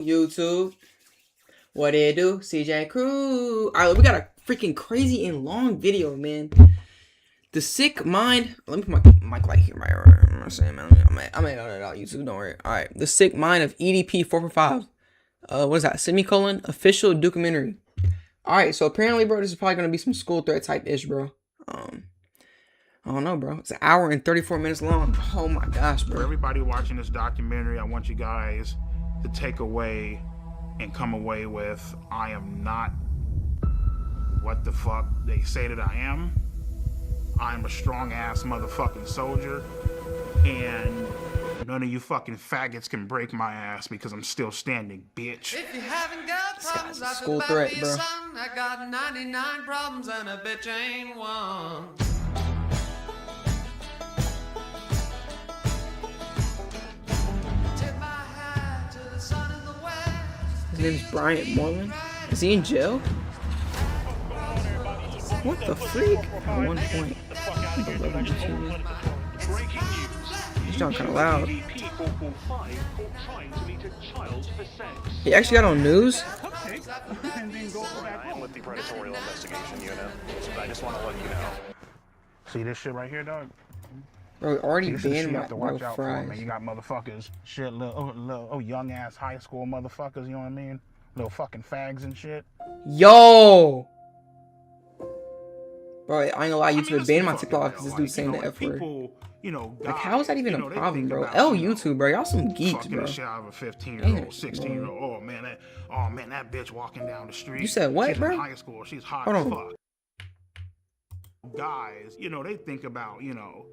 YouTube, what it do? CJ Crew. Alright, we got a freaking crazy and long video, man. The sick mind. Let me put my mic right here, right? I'm not saying, man. I may know that out YouTube. Don't worry. Alright, the sick mind of EDP 445. What is that? Semicolon official documentary. Alright, so apparently, bro, this is probably gonna be some school threat type ish, bro. I don't know, bro. It's an hour and 34 minutes long. Oh my gosh, bro. For everybody watching this documentary, I want you guys to take away and come away with, I am not what the fuck they say that I am. I am a strong ass motherfucking soldier, and none of you fucking faggots can break my ass because I'm still standing, bitch. If you haven't got problems, I school feel bad threat, for you, bro. son. I got 99 problems and a bitch ain't one. Tip my hat to the sun in the west. His name's Bryant Moreland. Is he in jail? What the freak? At one point. He's sounding kind of loud. He actually got on news? I am with the Predatorial Investigation Unit, so I just want to let you know. See this shit right here, dog? Bro, already This is shit banned you my have to watch bro out for, man. fries. You got motherfuckers, shit, little young ass high school motherfuckers, you know what I mean? Little fucking fags and shit. Yo! Bro, I ain't gonna lie, YouTube let's banned be my fucking TikTok real, because this like, dude's saying the like, F word. people, you know, Like, how is that even a they problem, think bro? about, L you know, YouTube, bro. Y'all some geeks, fucking bro. the shit out of a 15-year-old, Damn, 16-year-old. Oh man, that bitch walking down the street. You said what, she's bro? in high school. She's hot Hold as on. fuck. Guys, you know, they think about, you know,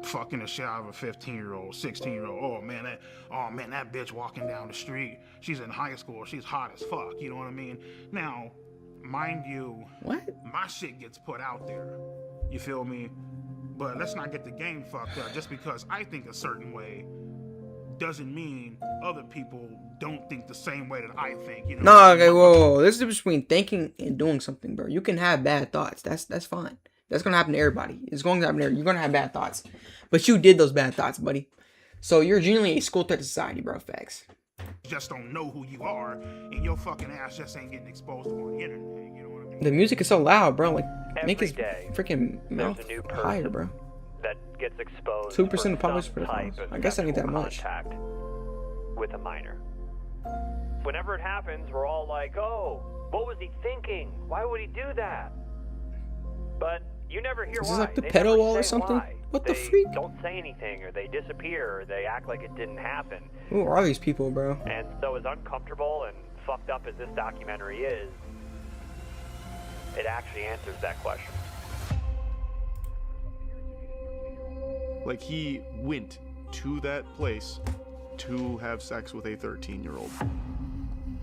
fucking the shit out of a 15-year-old, 16-year-old. Oh man, that bitch walking down the street. She's in high school. She's hot as fuck. You know what I mean? Now, mind you, What? my shit gets put out there. You feel me? But let's not get the game fucked up. Just because I think a certain way doesn't mean other people don't think the same way that I think. You know? No, okay, whoa. There's a difference between thinking and doing something, bro. You can have bad thoughts. That's fine. That's gonna happen to everybody. It's going to happen to everybody. You're gonna have bad thoughts. But you did those bad thoughts, buddy. So you're genuinely a school threat to society, bro. Facts. Just don't know who you are, and your fucking ass just ain't getting exposed on the internet. You know what I mean? The music is so loud, bro. Like, make Every his day, freaking mouth there's a new higher, person bro. that gets exposed 2% for of population some for type pedophiles. of I guess that ain't that sexual much. contact with a minor. Whenever it happens, we're all like, "Oh, what was he thinking? Why would he do that?" But you never hear Is why. this like the They pedo never wall or say something? why. What the They freak? don't say anything, or they disappear, or they act like it didn't happen. Who are these people, bro? And so, as uncomfortable and fucked up as this documentary is, it actually answers that question. Like, he went to that place to have sex with a 13-year-old.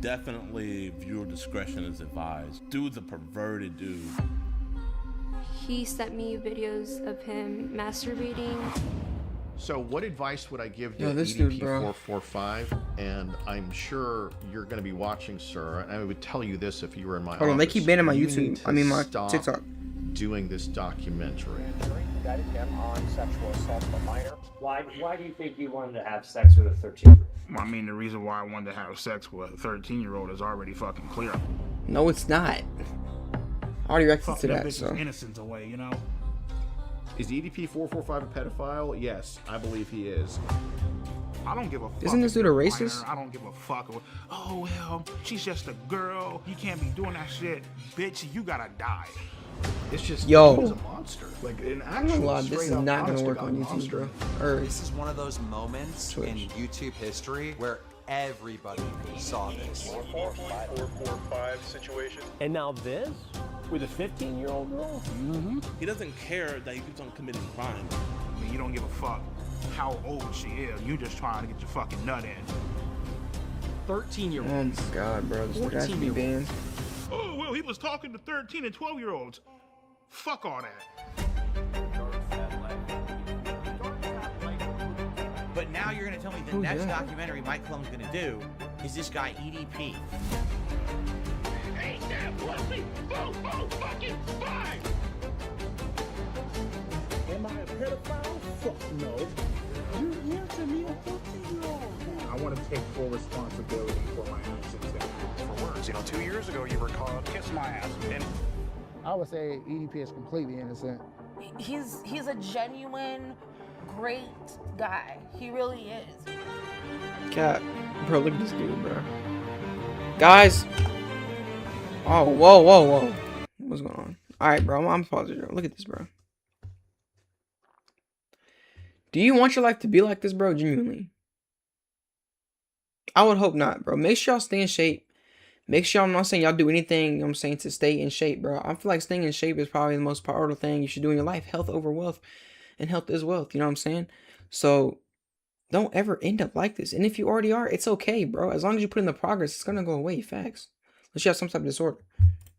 Definitely viewer discretion is advised. Dude's a perverted dude. He sent me videos of him masturbating. So what advice would I give to Yo, this dude, bro. EDP445? And I'm sure you're going to be watching, sir, and I would tell you this if you were in my Hold on, they office. keep banning my You YouTube. need to I mean, my stop TikTok. doing this documentary. Indicted him on sexual assault of a minor. Why do you think you wanted to have sex with a 13-year-old? I mean, the reason why I wanted to have sex with a 13-year-old is already fucking clear. No, it's not. I already reacted to Fucking that that, bitch's so. innocence away, you know? Is EDP445 a pedophile? Yes, I believe he is. I don't give a fuck. Isn't this if dude a you're minor. racist? I don't give a fuck. Oh, well, she's just a girl. You can't be doing that shit. Bitch, you gotta die. It's just, Yo. he's a monster. Like, an I'm actual gonna lie, this is straight-up, not gonna honest work to on God YouTube, bro. monster. Or This is one of those moments in Twitch. YouTube history where everybody saw this. 445 situation. And now this? With a 15-year-old girl? He doesn't care that he keeps on committing crime. I mean, you don't give a fuck how old she is. You just trying to get your fucking nut in. 13-year-old. oh my god, bro. This dude has to be banned. Oh, well, he was talking to 13 and 12-year-olds. Fuck all that. But now you're gonna tell me the Who's next that? documentary Mike Clone's gonna do is this guy EDP. Ain't that pussy? Fucking fine! Am I a pedophile? Fuck no. You answer me a 13-year-old. I want to take full responsibility for my actions. For words, 2 years ago you were called kiss my ass, and I would say EDP is completely innocent. He's a genuine, great guy. He really is. Cat, bro, look at this dude, bro. Guys. Oh, whoa. What's going on? All right, bro. I'm pausing. Look at this, bro. Do you want your life to be like this, bro? Genuinely. I would hope not, bro. Make sure y'all stay in shape. Make sure I'm not saying y'all do anything, you know what I'm saying, to stay in shape, bro. I feel like staying in shape is probably the most powerful thing you should do in your life. Health over wealth. And health is wealth, you know what I'm saying? So, don't ever end up like this. And if you already are, it's okay, bro. As long as you put in the progress, it's going to go away. Facts. Unless you have some type of disorder.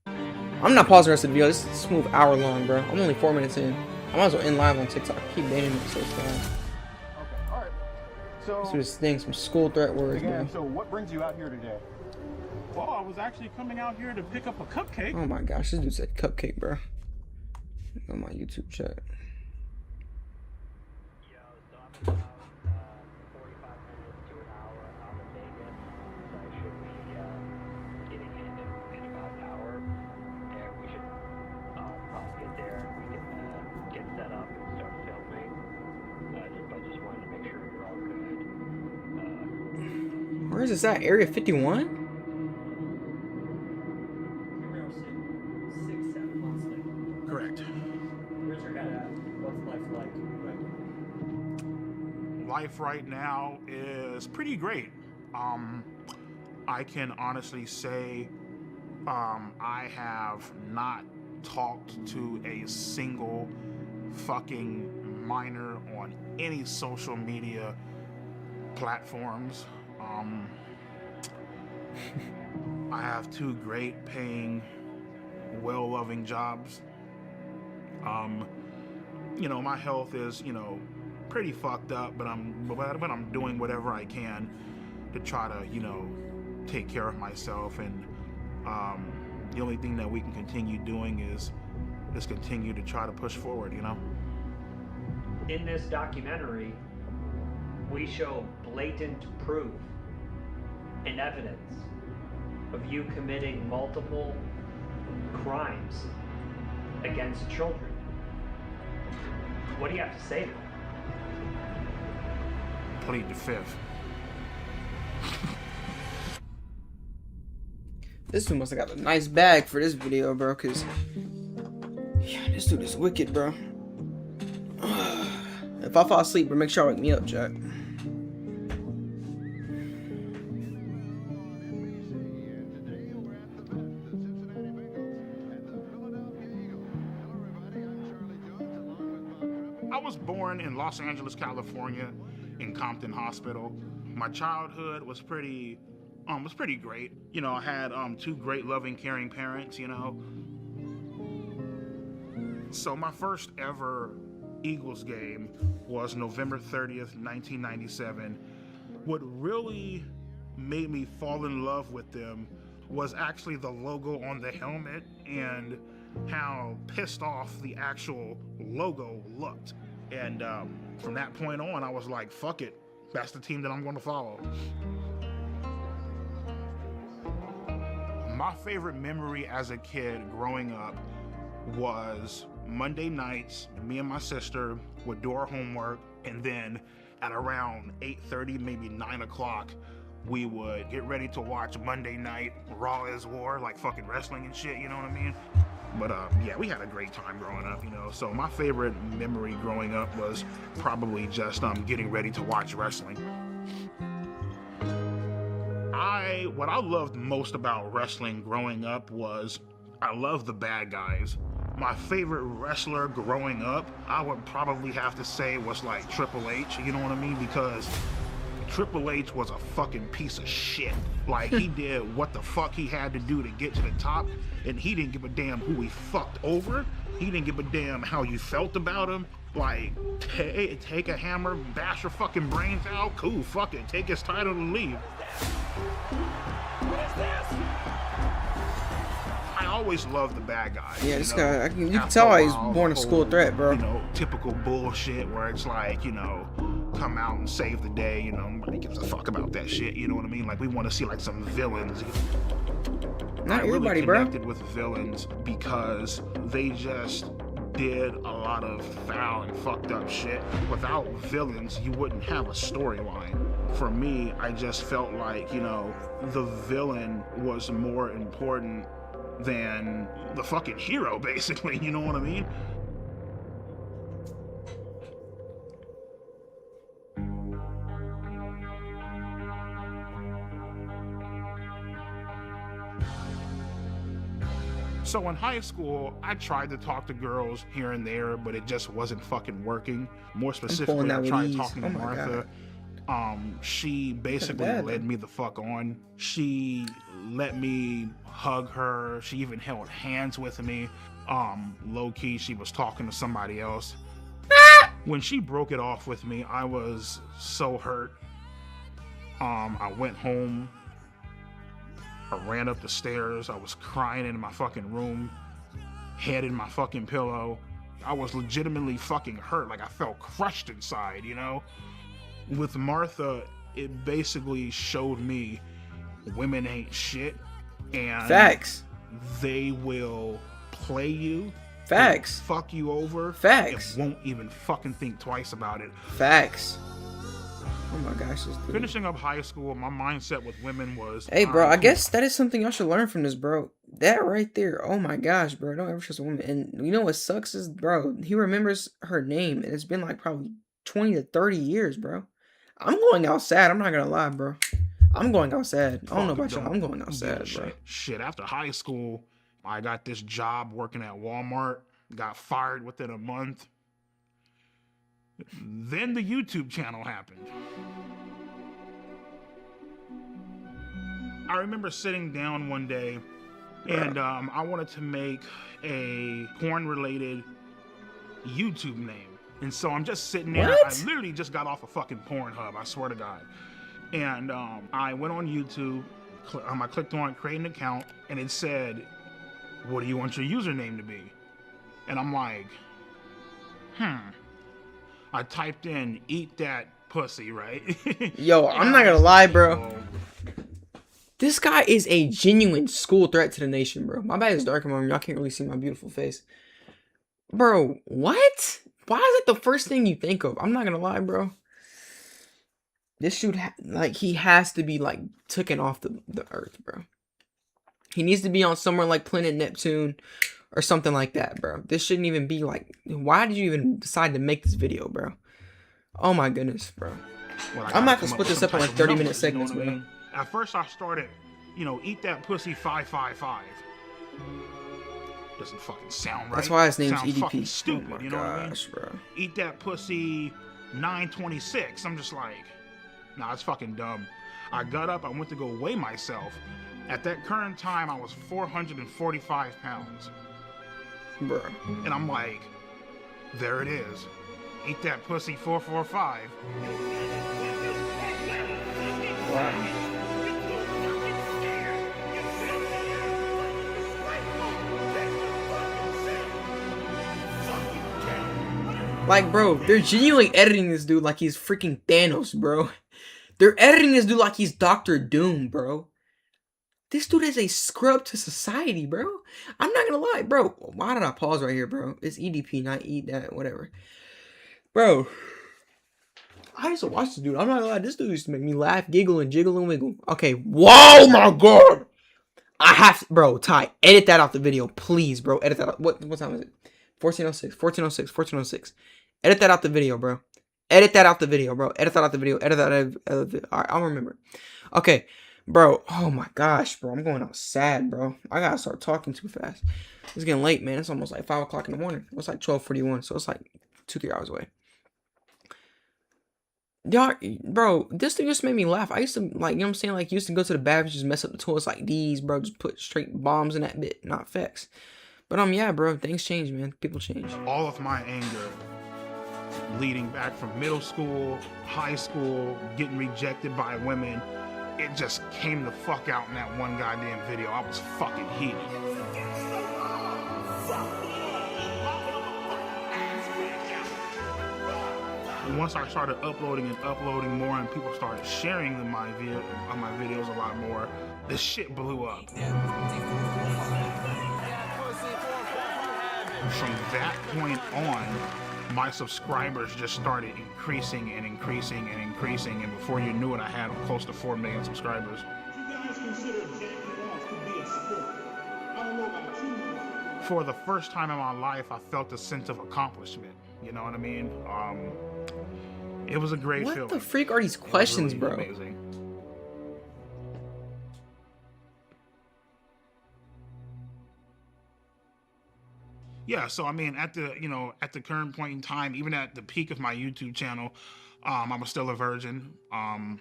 I'm not pausing the rest of the video. This is a smooth hour long, bro. I'm only 4 minutes in. I might as well end live on TikTok. Keep banning it so it's fine. okay, all right. So this thing, some school threat words, again, bro. so what brings you out here today? Well, I was actually coming out here to pick up a cupcake. Oh my gosh, this dude said cupcake, bro. On my YouTube chat. Where is this at? Area 51? Correct. Where's your head at? What's life like right now? Life right now is pretty great. I can honestly say I have not talked to a single fucking minor on any social media platforms. I have 2 great paying, well-loving jobs. My health is, pretty fucked up, but I'm doing whatever I can to try to, take care of myself. And the only thing that we can continue doing is continue to try to push forward, In this documentary, we show blatant proof and evidence of you committing multiple crimes against children. What do you have to say to that? Plead the fifth. This dude must have got a nice bag for this video, bro, because this dude is wicked, bro. If I fall asleep, bro, make sure I wake me up, Jack. I was born in Los Angeles, California, in Compton Hospital. My childhood was pretty great. I had 2 great, loving, caring parents. So my first ever Eagles game was November 30th, 1997. What really made me fall in love with them was actually the logo on the helmet and how pissed off the actual logo looked. And from that point on, I was like, fuck it. That's the team that I'm going to follow. My favorite memory as a kid growing up was Monday nights, me and my sister would do our homework, and then at around 8:30, maybe 9 o'clock, we would get ready to watch Monday Night Raw is War, like fucking wrestling and shit, you know what I mean? But yeah, we had a great time growing up, So my favorite memory growing up was probably just getting ready to watch wrestling. What I loved most about wrestling growing up was I loved the bad guys. My favorite wrestler growing up, I would probably have to say was like Triple H, you know what I mean? Because Triple H was a fucking piece of shit. Like, he did what the fuck he had to do to get to the top, and he didn't give a damn who he fucked over. He didn't give a damn how you felt about him. Like, take a hammer, bash your fucking brains out, cool, fuck it, take his title and leave. What is this? I always loved the bad guys. Yeah, this guy, you can tell why he's born a school threat, bro. Typical bullshit where it's like, come out and save the day, you know, nobody gives a fuck about that shit, you know what I mean? Like, we want to see like some villains. Not I everybody, really bro. connected with villains because they just did a lot of foul and fucked up shit. Without villains, you wouldn't have a storyline. For me, I just felt like, you know, the villain was more important than the fucking hero, basically, you know what I mean? So in high school, I tried to talk to girls here and there, but it just wasn't fucking working. More specifically, I tried talking to Martha. She basically led me the fuck on. She let me hug her. She even held hands with me. Low key, she was talking to somebody else. When she broke it off with me, I was so hurt. I went home. I ran up the stairs. I was crying in my fucking room, head in my fucking pillow. I was legitimately fucking hurt. Like, I felt crushed inside, you know? With Martha, it basically showed me women ain't shit. And facts. They will play you. Facts. Fuck you over. Facts. And won't even fucking think twice about it. Facts. Oh my gosh, this dude. Finishing up high school, my mindset with women was... Hey, bro, I guess that is something y'all should learn from this, bro. That right there, oh my gosh, bro, don't ever trust a woman. And you know what sucks is, bro, he remembers her name, and it's been like probably 20 to 30 years, bro. I'm going outside, I'm not gonna lie, bro. I'm going outside. I don't know about y'all, I'm going outside, bro. Shit, after high school, I got this job working at Walmart, got fired within a month. Then the YouTube channel happened. I remember sitting down one day and I wanted to make a porn-related YouTube name. And so I'm just sitting there. What? I literally just got off a fucking Pornhub, I swear to God. And I went on YouTube, I clicked on create an account, and it said, what do you want your username to be? And I'm like, I typed in, eat that pussy, right? Yo, I'm not gonna lie, bro. This guy is a genuine school threat to the nation, bro. My bad is dark in my room. Y'all can't really see my beautiful face. Bro, what? Why is that the first thing you think of? I'm not gonna lie, bro. This dude, like, he has to be, like, taken off the earth, bro. He needs to be on somewhere like Planet Neptune or something like that, bro. This shouldn't even be, like, why did you even decide to make this video, bro? Oh, my goodness, bro. Well, I'm not gonna split this up in, like, 30-minute segments, you know what I bro. mean? At first I started, you know, eat that pussy 555. Doesn't fucking sound right. That's why his name's Sounds EDP. fucking stupid, Oh my you know what I mean? gosh, bro. Eat that pussy 926. I'm just like, nah, it's fucking dumb. I got up, I went to go weigh myself. At that current time, I was 445 pounds. Bro. And I'm like, there it is. Eat that pussy 445. Wow. Like, bro, they're genuinely editing this dude like he's freaking Thanos, bro. They're editing this dude like he's Doctor Doom, bro. This dude is a scrub to society, bro. I'm not gonna lie, bro. Why did I pause right here, bro? It's EDP, not eat that, whatever. Bro, I used to watch this dude. I'm not gonna lie, this dude used to make me laugh, giggle, and jiggle and wiggle. Okay, whoa, my God. I have to, bro, Ty, edit that out the video, please, bro. Edit that out. What time is it? 1406, 1406, 1406. Edit that out the video, bro. Edit that out the video, bro. Edit that out the video. Edit that out of the... Alright, I'll remember. Okay, bro. Oh my gosh, bro. I'm going outside, bro. I gotta start talking too fast. It's getting late, man. It's almost like 5 o'clock in the morning. It's like 12:41, so it's like 2-3 hours away. Y'all, bro, this thing just made me laugh. I used to, like, you know what I'm saying? Like, used to go to the bathroom, just mess up the toilets like these, bro. Just put straight bombs in that bit. Not facts. But, yeah, bro. Things change, man. People change. All of my anger leading back from middle school, high school, getting rejected by women, it just came the fuck out in that one goddamn video. I was fucking heated. once I started uploading more, and people started sharing my videos a lot more, the shit blew up. From that point on, my subscribers just started increasing and increasing and increasing, and before you knew it, I had close to 4 million subscribers. For the first time in my life, I felt a sense of accomplishment. You know what I mean? It was a great feeling. What the freak are these questions, really bro? Amazing. Yeah, so I mean, at the current point in time, even at the peak of my YouTube channel, I was still a virgin. I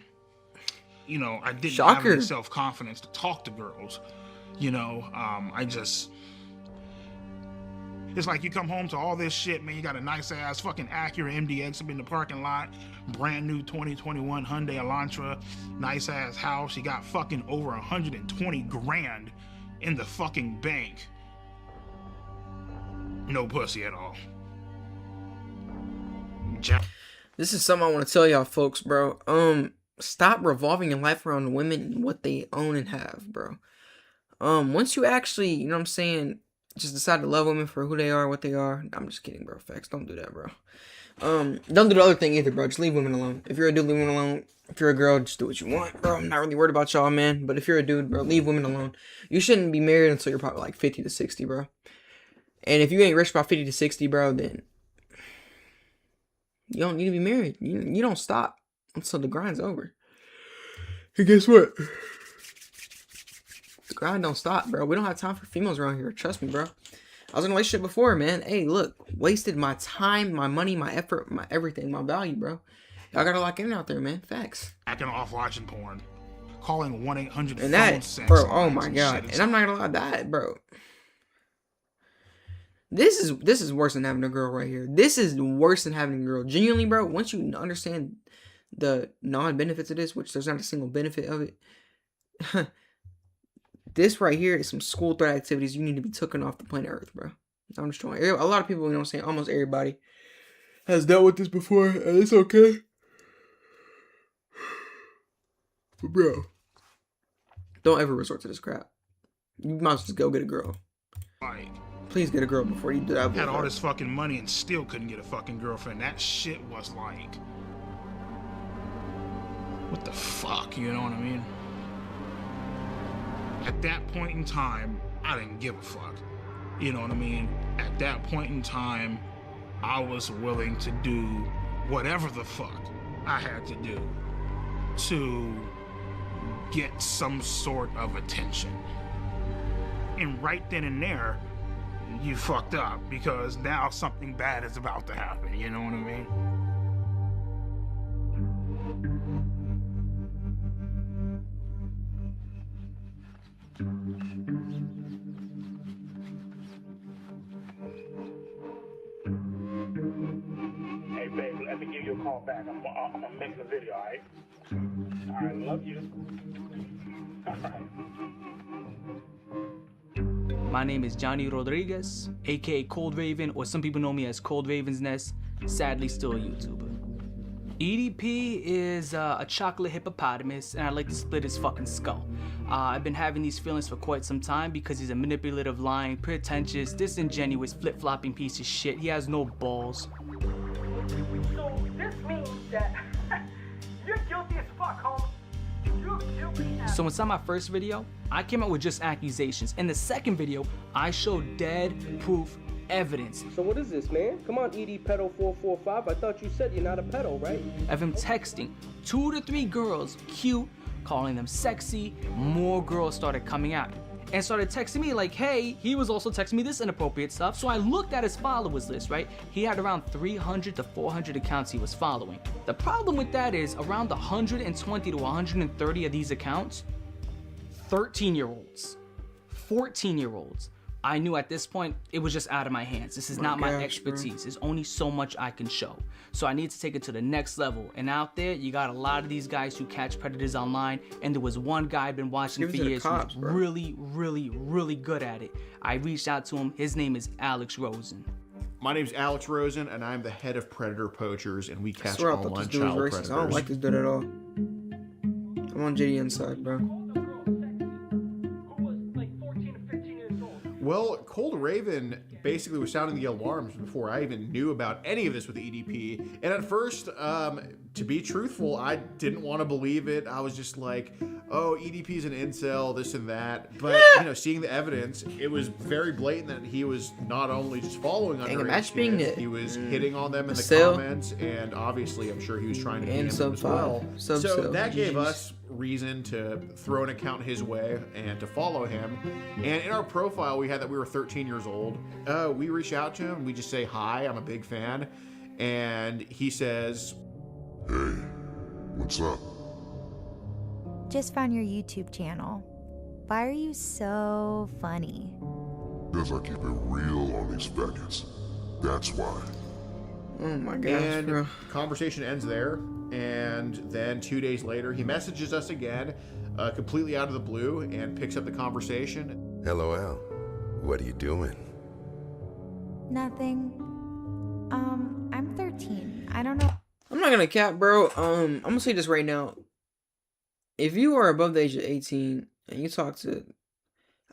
didn't have any self-confidence to talk to girls. It's like you come home to all this shit, man. You got a nice ass fucking Acura MDX up in the parking lot, brand new 2021 Hyundai Elantra, nice ass house. You got fucking over 120 grand in the fucking bank. No pussy at all. This is something I want to tell y'all folks, bro. Stop revolving your life around women and what they own and have, bro. Once you actually, you know what I'm saying, just decide to love women for who they are, what they are. I'm just kidding, bro. Facts. Don't do that, bro. Don't do the other thing either, bro. Just leave women alone. If you're a dude, leave women alone. If you're a girl, just do what you want, bro. I'm not really worried about y'all, man. But if you're a dude, bro, leave women alone. You shouldn't be married until you're probably like 50 to 60, bro. And if you ain't rich by 50 to 60, bro, then you don't need to be married. You don't stop until the grind's over. And guess what? The grind don't stop, bro. We don't have time for females around here. Trust me, bro. I was in a relationship before, man. Hey, look. Wasted my time, my money, my effort, my everything, my value, bro. Y'all gotta lock in out there, man. Facts. Acting off watching porn. Calling 1-800 and that, bro, oh my god. And I'm not gonna lie, that, bro. This is worse than having a girl right here. This is worse than having a girl. Genuinely, bro, once you understand the non-benefits of this, which there's not a single benefit of it, this right here is some school threat activities you need to be taken off the planet Earth, bro. I'm just trying. A lot of people, you know what I'm saying, almost everybody has dealt with this before, and it's okay. But bro, don't ever resort to this crap. You might as well just go get a girl. Like, please get a girl before you do that. Had all this fucking money and still couldn't get a fucking girlfriend. That shit was like, what the fuck, you know what I mean? At that point in time, I didn't give a fuck. You know what I mean? At that point in time, I was willing to do whatever the fuck I had to do to get some sort of attention. And right then and there, you fucked up, because now something bad is about to happen, you know what I mean? Hey baby, let me give you a call back. I'm gonna make the video, alright? Alright, love you. Alright. My name is Johnny Rodriguez, aka Cold Raven, or some people know me as Cold Raven's Nest, sadly still a YouTuber. EDP is a chocolate hippopotamus, and I like to split his fucking skull. I've been having these feelings for quite some time because he's a manipulative, lying, pretentious, disingenuous, flip-flopping piece of shit. He has no balls. So this means that you're guilty as fuck, homie. You're guilty as... So inside my first video, I came out with just accusations. In the second video, I showed dead proof evidence. So what is this, man? Come on, ED Pedo 445. I thought you said you're not a pedo, right? Of him texting 2 to 3 girls, cute, calling them sexy. More girls started coming out and started texting me like, hey, he was also texting me this inappropriate stuff. So I looked at his followers list, right? He had around 300 to 400 accounts he was following. The problem with that is around 120 to 130 of these accounts, 13-year-olds, 14-year-olds. I knew at this point it was just out of my hands. This is not my expertise. There's only so much I can show. So I need to take it to the next level. And out there, you got a lot of these guys who catch predators online. And there was one guy I've been watching for years who's really, really, really good at it. I reached out to him. His name is Alex Rosen. My name's Alex Rosen, and I'm the head of Predator Poachers, and we I catch swear I thought online this dude was child racist. predators. I don't like this dude at all. I'm on JDN's side, bro. Well, Cold Raven basically was sounding the alarms before I even knew about any of this with the EDP. And at first, to be truthful, I didn't want to believe it. I was just like, oh, EDP's an incel, this and that. But, you know, seeing the evidence, it was very blatant that he was not only just following underage kids, he was hitting on them in the comments. And obviously, I'm sure he was trying to And get them as well. Sub So sub. that gave GGs. us reason to throw an account his way and to follow him. And in our profile, we had that we were 13 years old. We reach out to him. We just say, hi, I'm a big fan. And he says, hey, what's up? Just found your YouTube channel. Why are you so funny? Because I keep it real on these faggots. That's why. Oh my gosh, and bro. Conversation ends there. And then 2 days later, he messages us again, completely out of the blue, and picks up the conversation. LOL. What are you doing? Nothing. I'm 13. I don't know. I'm not gonna cap, bro. I'm gonna say this right now. If you are above the age of 18 and you talk to,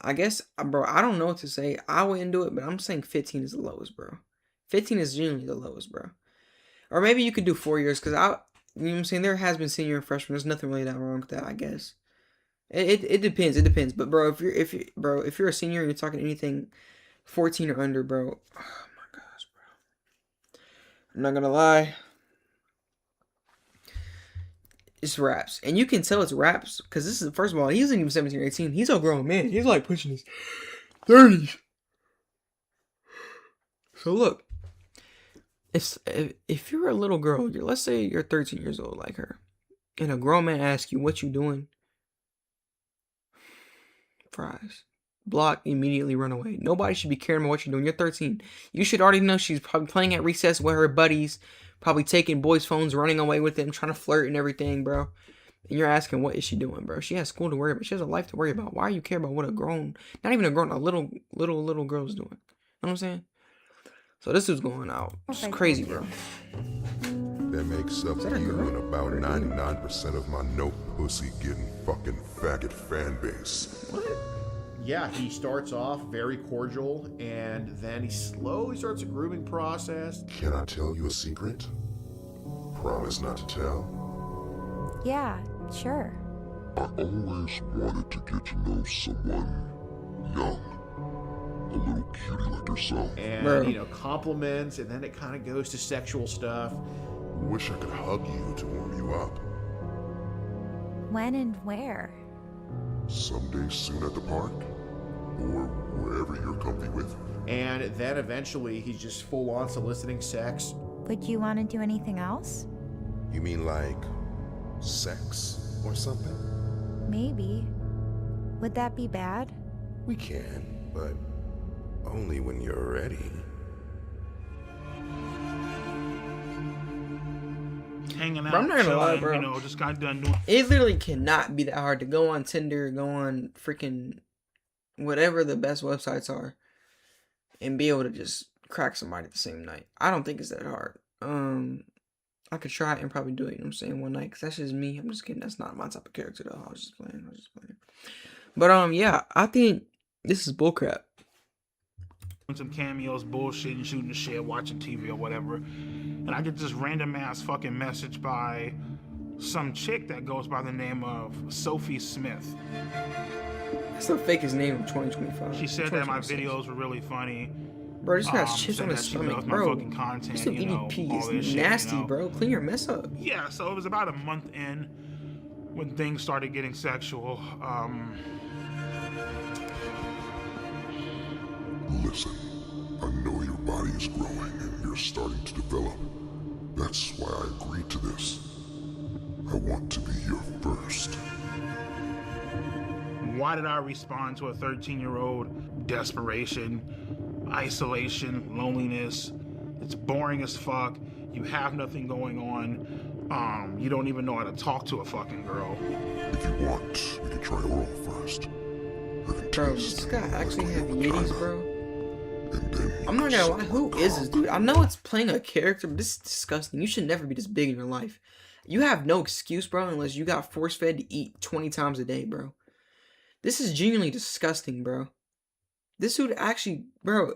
I guess, bro, I don't know what to say. I wouldn't do it, but I'm saying 15 is the lowest, bro. 15 is genuinely the lowest, bro. Or maybe you could do 4 years, because you know what I'm saying? There has been senior and freshman. There's nothing really that wrong with that, I guess. It depends. It depends. But bro, if you're a senior and you're talking anything 14 or under, bro. Oh my gosh, bro. I'm not gonna lie. It's raps. And you can tell it's raps because this is, first of all, he isn't even 17 or 18. He's a grown man. He's like pushing his 30s. So look, if you're a little girl, let's say you're 13 years old like her, and a grown man asks you what you doing, fries. Block, immediately run away. Nobody should be caring about what you're doing. You're 13. You should already know she's probably playing at recess with her buddies, probably taking boys' phones, running away with them, trying to flirt and everything, bro. And you're asking, what is she doing, bro? She has school to worry about. She has a life to worry about. Why are you care about what a grown, not even a grown, a little girl's doing? You know what I'm saying? So this dude's going out. It's crazy, bro. That makes up you and about 99% of my no pussy getting fucking faggot fan base. What? Yeah, he starts off very cordial, and then he slowly starts a grooming process. Can I tell you a secret? Promise not to tell. Yeah, sure. I always wanted to get to know someone young. A little cutie like yourself. And, you know, compliments, and then it kind of goes to sexual stuff. Wish I could hug you to warm you up. When and where? Someday soon at the park. Or wherever you're comfy with. And then eventually he's just full on soliciting sex. Would you want to do anything else? You mean like sex or something? Maybe. Would that be bad? We can, but only when you're ready. Hanging out, Bro, I'm not gonna lie, chilling, bro. you know, just got done doing. It literally cannot be that hard to go on Tinder, go on freaking whatever the best websites are, and be able to just crack somebody the same night. I don't think it's that hard. I could try it and probably do it, you know what I'm saying, one night, because that's just me. I'm just kidding. That's not my type of character, though. I was just playing. But, yeah, I think this is bullcrap. Some cameos, bullshitting, shooting the shit, watching TV or whatever, and I get this random ass fucking message by some chick that goes by the name of Sophie Smith. That's the fakest name of 2025. She said that my videos were really funny. Bro, this guy's chips said on his that she stomach, loves bro. my fucking content, This you know, EDP all is this shit, nasty, you know. bro. Clean your mess up. Yeah, so it was about a month in when things started getting sexual. Listen, I know your body is growing and you're starting to develop. That's why I agreed to this. I want to be your first. Why did I respond to a 13-year-old? Desperation, isolation, loneliness. It's boring as fuck. You have nothing going on. You don't even know how to talk to a fucking girl. If you want, we can try oral first. Bro, does this guy actually have Yetis, bro? I'm not gonna lie, who is this dude? I know it's playing a character, but this is disgusting. You should never be this big in your life. You have no excuse, bro, unless you got force-fed to eat 20 times a day, bro. This is genuinely disgusting, bro. This dude actually, bro,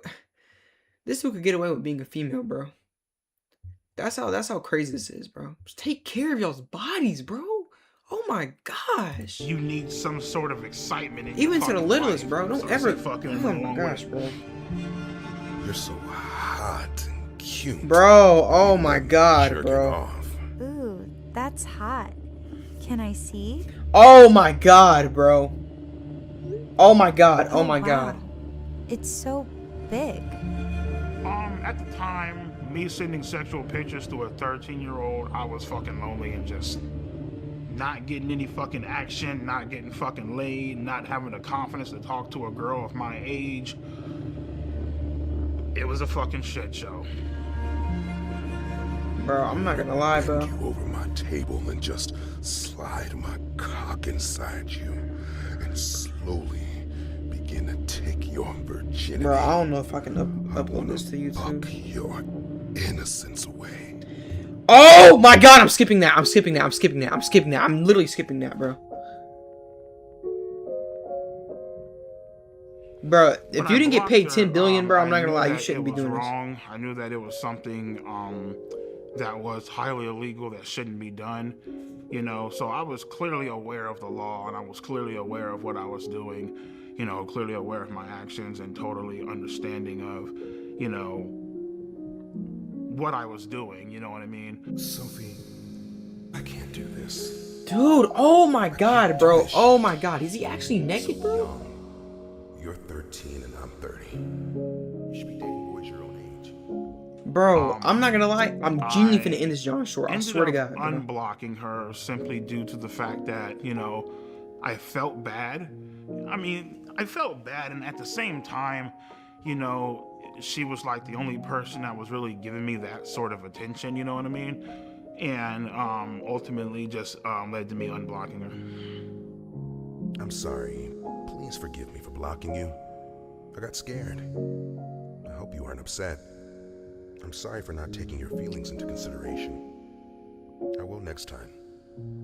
this dude could get away with being a female, bro. That's how crazy this is, bro. Just take care of y'all's bodies, bro. Oh my gosh. You need some sort of excitement in Even your to the fucking littlest, life. bro. Don't So ever. sit fucking Oh along my with gosh, it. bro. You're so hot and cute. Bro, oh my god, Jerking bro. off. Ooh, that's hot. Can I see? Oh my god, bro. Oh my god. Oh my god. It's so big. At the time, me sending sexual pictures to a 13-year-old, I was fucking lonely and just not getting any fucking action, not getting fucking laid, not having the confidence to talk to a girl of my age. It was a fucking shit show. Bro, I'm not gonna lie, bro. You over my table and just slide my cock inside you and slowly begin to take your virginity. Bro, I don't know if I can upload this to YouTube. Your innocence away. Oh my god, I'm skipping that. I'm skipping that. I'm skipping that. I'm skipping that. I'm literally skipping that, bro. Bro, if When you I didn't get blocked paid her, 10 billion, bro, I'm not I gonna knew lie, you that shouldn't be it was doing this. wrong. I knew that it was something that was highly illegal that shouldn't be done. You know, so I was clearly aware of the law and I was clearly aware of what I was doing. You know, clearly aware of my actions and totally understanding of, you know, what I was doing. You know what I mean? Sophie, I can't do this. Dude, oh my god, bro. Oh my god. Is he actually naked, bro? You're 13 and I'm 30. You should be dating boys your own age. Bro, I'm not gonna lie. I'm genuinely finna end this John short. I Ended swear to up God. Bro. unblocking her simply due to the fact that, you know, I felt bad. I mean, I felt bad, and at the same time, you know, she was like the only person that was really giving me that sort of attention, you know what I mean? And ultimately just led to me unblocking her. I'm sorry. Please forgive me for blocking you. I got scared. I hope you aren't upset. I'm sorry for not taking your feelings into consideration. I will next time.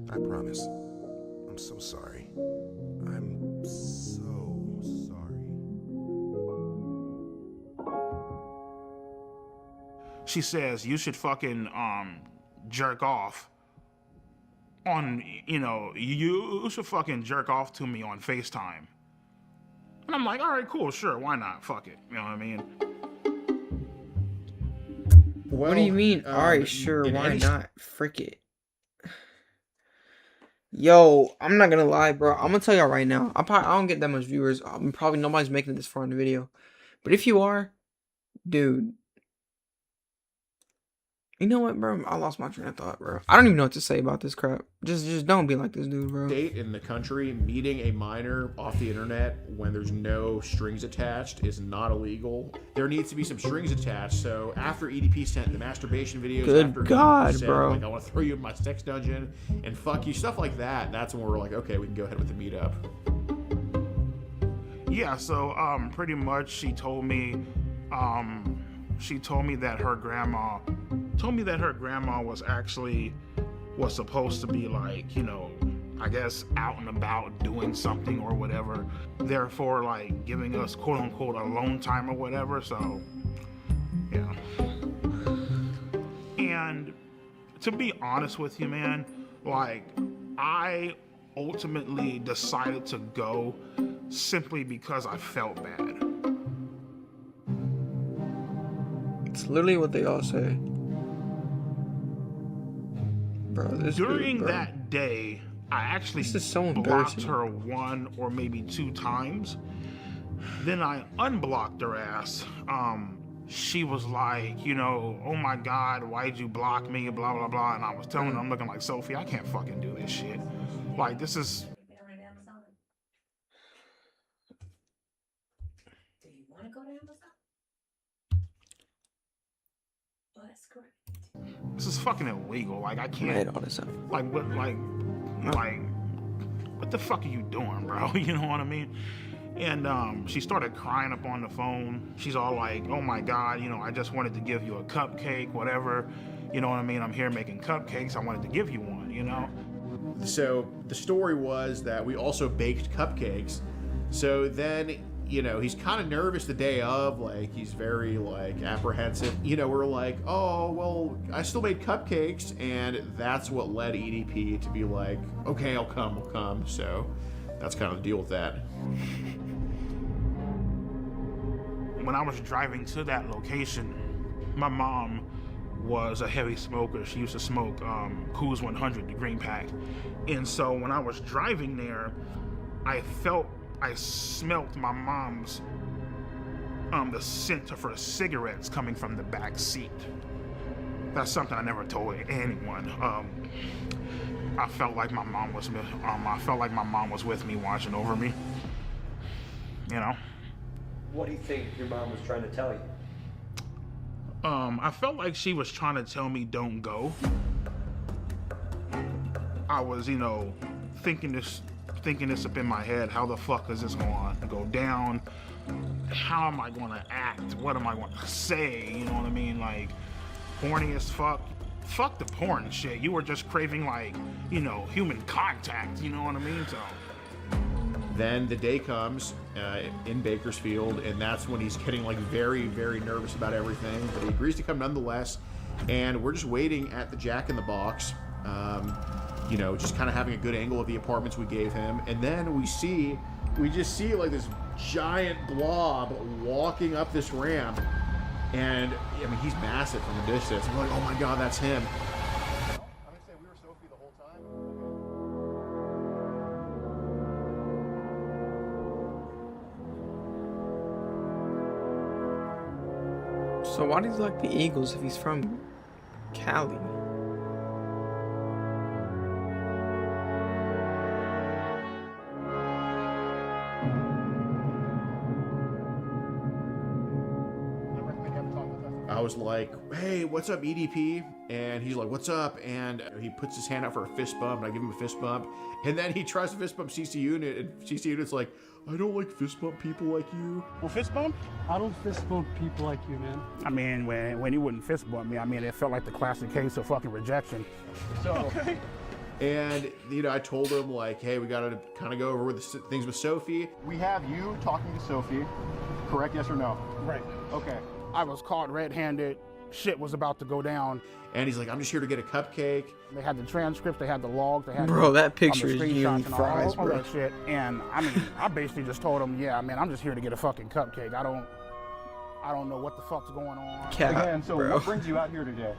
I promise. I'm so sorry. I'm so sorry. She says you should fucking jerk off on, you know, you should fucking jerk off to me on FaceTime. And I'm like, all right, cool, sure, why not? Fuck it. You know what I mean? Well, What do you mean? Alright, sure, in why any- not? Frick it. Yo, I'm not gonna lie, bro. I'm gonna tell y'all right now. I don't get that much viewers. Probably nobody's making it this far in the video. But if you are, dude. You know what, bro? I lost my train of thought, bro. I don't even know what to say about this crap. Just don't be like this dude, bro. State in the country, meeting a minor off the internet when there's no strings attached is not illegal. There needs to be some strings attached. So after EDP sent the masturbation videos, Good after he God, said, bro. like, I want to throw you in my sex dungeon and fuck you, stuff like that. That's when we're like, okay, we can go ahead with the meetup. Yeah, so pretty much she told me that her grandma was supposed to be like, you know, I guess out and about doing something or whatever, therefore like giving us quote unquote alone time or whatever. So yeah. And to be honest with you, man, like I ultimately decided to go simply because I felt bad. It's literally what they all say. Bro, this During dude, bro. that day, I actually This is so blocked embarrassing. her 1 or maybe 2 times. Then I unblocked her ass. She was like, you know, oh my God, why'd you block me? Blah, blah, blah. And I was telling her, I'm looking like, Sophie, I can't fucking do this shit. Like, this is... Do you want to go to Amazon? Well, that's correct. This is fucking illegal. Like, I I can't... hate all this stuff. Like, what the fuck are you doing, bro? You know what I mean? And she started crying up on the phone. She's all like, oh my God, you know, I just wanted to give you a cupcake, whatever. You know what I mean? I'm here making cupcakes. I wanted to give you one, you know? So the story was that we also baked cupcakes. So then, you know, he's kind of nervous the day of, like, he's very, like, apprehensive. You know, we're like, oh, well, I still made cupcakes, and that's what led EDP to be like, okay, I'll come. So that's kind of the deal with that. When I was driving to that location, my mom was a heavy smoker. She used to smoke Coors 100, the green pack. And so when I was driving there, I smelt my mom's, the scent of her cigarettes coming from the back seat. That's something I never told anyone. I felt like my mom was, with me, watching over me. You know. What do you think your mom was trying to tell you? I felt like she was trying to tell me don't go. I was, you know, thinking this up in my head. How the fuck is this going to go down? How am I going to act? What am I going to say? You know what I mean? Like, horny as fuck. Fuck the porn shit. You were just craving, like, you know, human contact. You know what I mean? So. Then the day comes in Bakersfield, and that's when he's getting like very, very nervous about everything. But he agrees to come nonetheless, and we're just waiting at the Jack in the Box. You know, just kind of having a good angle of the apartments we gave him, and then we just see like this giant blob walking up this ramp, and I mean he's massive from a distance. I'm like, oh my God, that's him. So why does he like the Eagles if he's from Cali? I was like, hey, what's up, EDP? And he's like, what's up? And he puts his hand out for a fist bump, and I give him a fist bump. And then he tries to fist bump CC Unit, and CC Unit's like, I don't like fist bump people like you. Well, fist bump? I don't fist bump people like you, man. I mean, when he wouldn't fist bump me, I mean, it felt like the classic case of fucking rejection. So. Okay. And, you know, I told him, like, hey, we got to kind of go over with the things with Sophie. We have you talking to Sophie, correct? Yes or no? Right. Okay. I was caught red-handed. Shit was about to go down. And he's like, I'm just here to get a cupcake. They had the transcripts, they had the logs, they had bro, that picture is you fries, all bro. that shit. And I mean, I basically just told him, yeah, man, I'm just here to get a fucking cupcake. I don't know what the fuck's going on. Again, so what brings you out here today?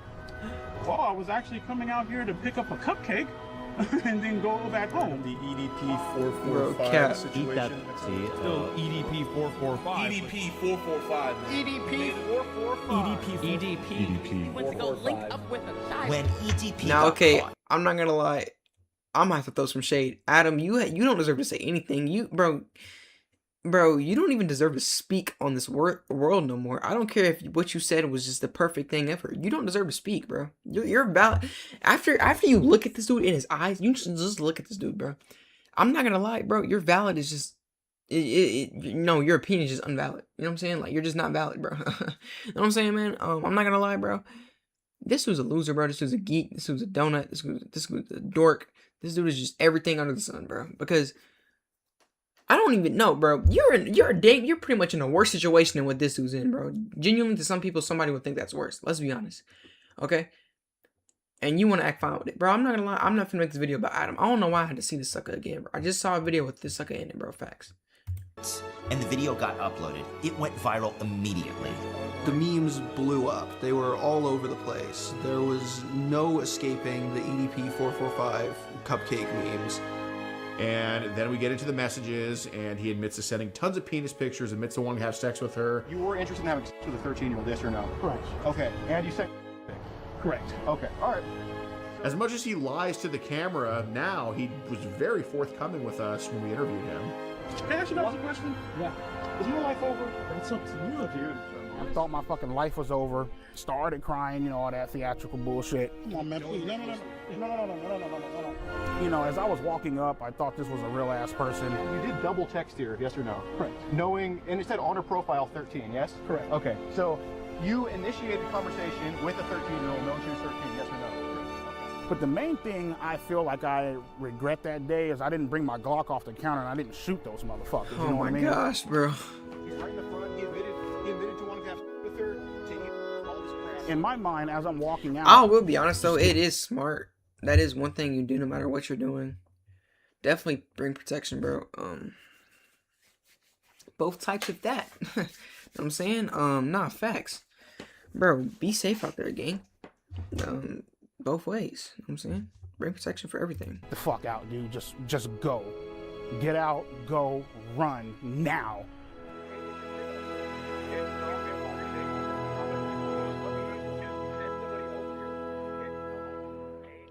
Well, I was actually coming out here to pick up a cupcake and then go back home. The EDP 445 situation. Still EDP 445. EDP 445. EDP 445. EDP. Went to go link up with a child. When EDP Now, got okay, caught. I'm not gonna lie. I'm gonna have to throw some shade. Adam, you don't deserve to say anything. Bro, you don't even deserve to speak on this world no more. I don't care if what you said was just the perfect thing ever. You don't deserve to speak, bro. You're valid. After you look at this dude in his eyes, you just look at this dude, bro. I'm not gonna lie, bro. Your valid is just no, your opinion is just unvalid. You know what I'm saying? Like, you're just not valid, bro. You know what I'm saying, man? I'm not gonna lie, bro. This was a loser, bro. This was a geek. This was a donut. This was a dork. This dude is just everything under the sun, bro. Because I don't even know, bro. You're pretty much in a worse situation than what this dude's in, bro. Genuinely, to some people, somebody would think that's worse. Let's be honest, okay? And you want to act fine with it, bro. I'm not gonna lie. I'm not gonna make this video about Adam. I don't know why I had to see this sucker again, bro. I just saw a video with this sucker in it, bro. Facts. And the video got uploaded. It went viral immediately. The memes blew up. They were all over the place. There was no escaping the EDP 445 cupcake memes. And then we get into the messages, and he admits to sending tons of penis pictures, admits to wanting to have sex with her. You were interested in having sex with a 13-year-old, yes or no? Correct. Okay, and you said correct. Okay, all right. As much as he lies to the camera now, he was very forthcoming with us when we interviewed him. Can I ask you guys a question? Yeah. Is your life over? It's up to you, dude. I thought my fucking life was over. Started crying, you know, all that theatrical bullshit. Come on, man, please. No. You know, as I was walking up, I thought this was a real ass person. You did double text here, yes or no? Correct. Knowing, and it said honor profile 13, yes? Correct. Okay, so you initiated conversation with a 13-year-old, knowing she was 13, yes or no? But the main thing I feel like I regret that day is I didn't bring my Glock off the counter and I didn't shoot those motherfuckers. You Oh know what my I mean? gosh, bro. He's right in the front, he admitted to wanting to have with her, to eat all this crap. In my mind, as I'm walking out... I will be honest though, it is smart. That is one thing you do no matter what you're doing. Definitely bring protection, bro. Both types of that. You know what I'm saying? Nah, facts. Bro, be safe out there, gang. Both ways. You know what I'm saying? Bring protection for everything. The fuck out, dude. Just go. Get out, go, run, now.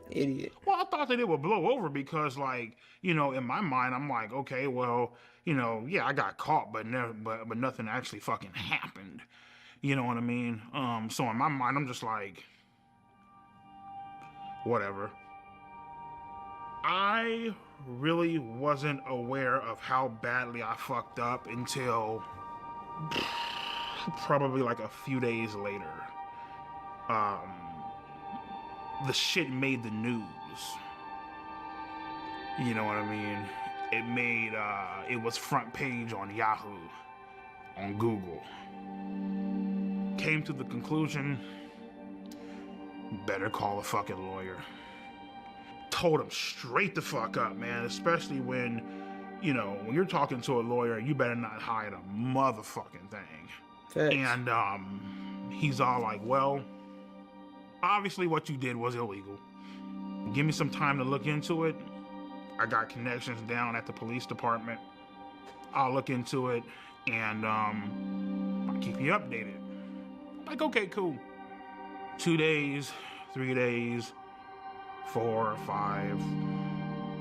Idiot. Well, I thought that it would blow over because, like, you know, in my mind, I'm like, okay, well, you know, yeah, I got caught, but nothing actually fucking happened. You know what I mean? So in my mind, I'm just like, whatever. I really wasn't aware of how badly I fucked up until probably like a few days later. The shit made the news. You know what I mean? It made, it was front page on Yahoo, on Google. Came to the conclusion, better call a fucking lawyer. Told him straight the fuck up, man, especially when, you know, when you're talking to a lawyer, you better not hide a motherfucking thing. Thanks. And he's all like, well, obviously what you did was illegal. Give me some time to look into it. I got connections down at the police department. I'll look into it and I'll keep you updated. Like, okay, cool. 2 days, 3 days, 4, 5,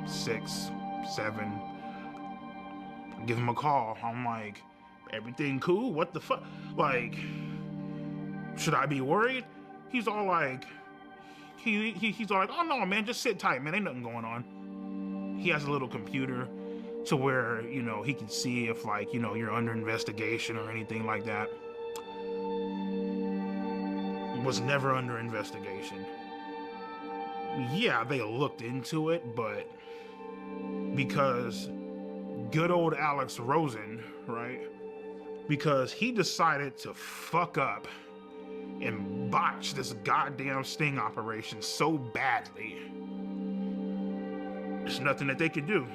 6, 7. Give him a call. I'm like, everything cool? What the fuck? Like, should I be worried? He's all like, he's all like, oh no, man, just sit tight, man. Ain't nothing going on. He has a little computer to where, you know, he can see if, like, you know, you're under investigation or anything like that. Was never under investigation. Yeah, they looked into it, but because good old Alex Rosen, right? Because he decided to fuck up and botch this goddamn sting operation so badly, there's nothing that they could do.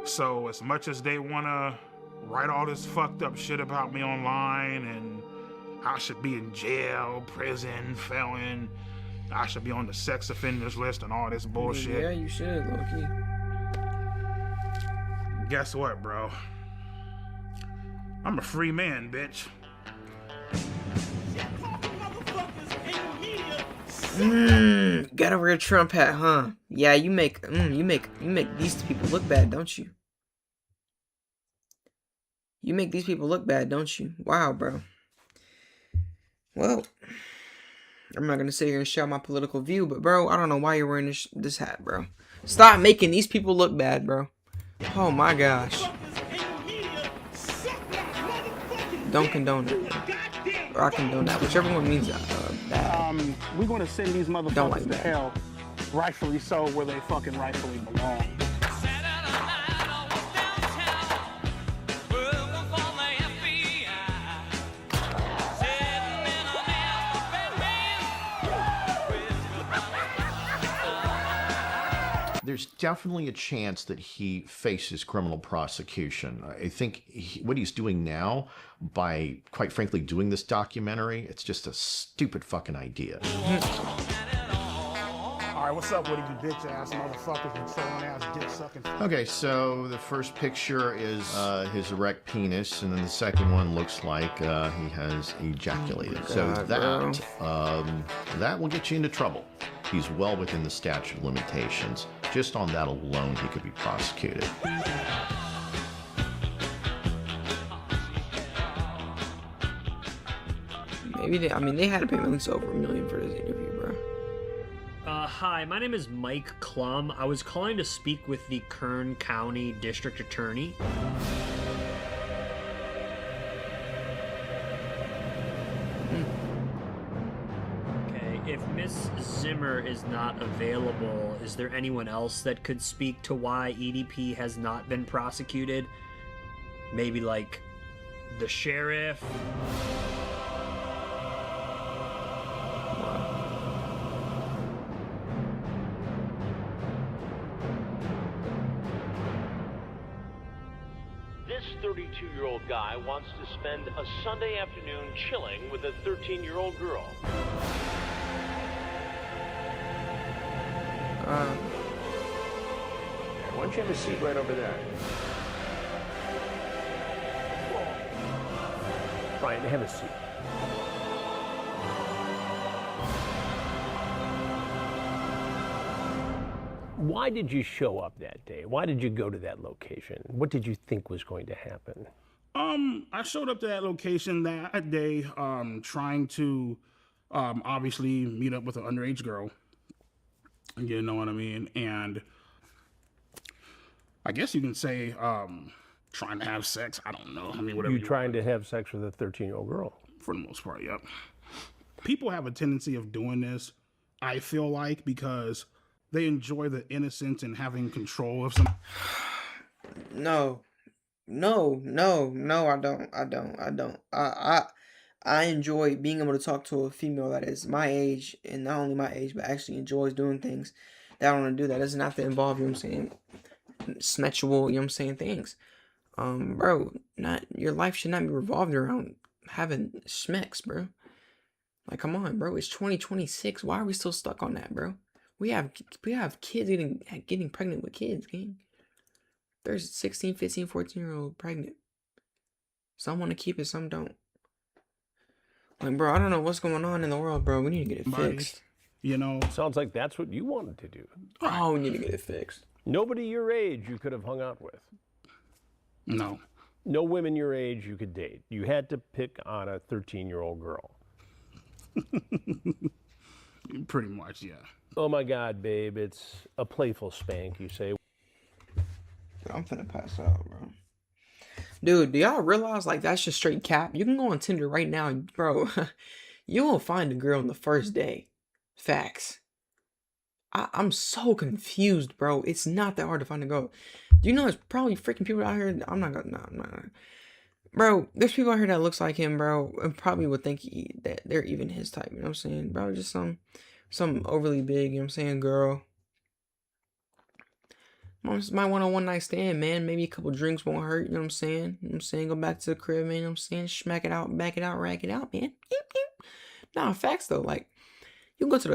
So as much as they want to write all this fucked up shit about me online and I should be in jail, prison, felon, I should be on the sex offenders list and all this bullshit. Yeah, you should, low-key. Guess what, bro? I'm a free man, bitch. Gotta wear a Trump hat, huh? Yeah, you make these people look bad, don't you? You make these people look bad, don't you? Wow, bro. Well, I'm not gonna sit here and shout my political view, but bro, I don't know why you're wearing this hat, bro. Stop making these people look bad, bro. Oh my gosh. Don't condone it, bro. Or I condone that, whichever one means bad. We're gonna send these Don't motherfuckers like to that. hell, rightfully so, where they fucking rightfully belong. There's definitely a chance that he faces criminal prosecution. I think what he's doing now, by quite frankly doing this documentary, it's just a stupid fucking idea. All right, what's up with you bitch ass motherfuckers and trolling ass dick sucking? Okay, so the first picture is his erect penis, and then the second one looks like he has ejaculated. So God, that will get you into trouble. He's well within the statute of limitations. Just on that alone, he could be prosecuted. Maybe they had to pay him at least over $1 million for this interview, bro. Hi, my name is Mike Klum. I was calling to speak with the Kern County District Attorney. Okay, if Miss Zimmer is not available, is there anyone else that could speak to why EDP has not been prosecuted? Maybe like the sheriff? This 32-year-old guy wants to spend a Sunday afternoon chilling with a 13-year-old girl. Why don't you have a seat right over there? Brian, have a seat. Why did you show up that day? Why did you go to that location? What did you think was going to happen? I showed up to that location that day, trying to, obviously meet up with an underage girl. You know what I mean? And I guess you can say, trying to have sex. I don't know. I mean, whatever. You trying to have sex with a 13-year-old girl? For the most part, yep. People have a tendency of doing this, I feel like, because they enjoy the innocence and having control of some. No, I don't. I enjoy being able to talk to a female that is my age, and not only my age, but actually enjoys doing things that I want to do. That doesn't have to involve, you know what I'm saying, sexual, you know what I'm saying, things. Bro, your life should not be revolved around having schmecks, bro. Like, come on, bro. It's 2026. Why are we still stuck on that, bro? We have kids getting pregnant with kids, gang. There's 16, 15, 14-year-old pregnant. Some want to keep it, some don't. Like, bro, I don't know what's going on in the world, bro. We need to get it fixed. You know, sounds like that's what you wanted to do. Oh, we need to get it fixed. Nobody your age you could have hung out with. No. No women your age you could date. You had to pick on a 13-year-old girl. Pretty much, yeah. Oh my God, babe, it's a playful spank, you say. I'm finna pass out, bro. Dude, do y'all realize, like, that's just straight cap? You can go on Tinder right now, bro. You won't find a girl on the first day. Facts. I'm so confused, bro. It's not that hard to find a girl. Do you know there's probably freaking people out here? I'm not gonna. Bro, there's people out here that looks like him, bro, and probably would think that they're even his type. You know what I'm saying? Bro, just some overly big, you know what I'm saying, girl. Just might want a one night stand, man. Maybe a couple drinks won't hurt, you know what I'm saying? You know what I'm saying? Go back to the crib, man, you know what I'm saying? Smack it out, back it out, rack it out, man. Nah, facts though, like, you can go to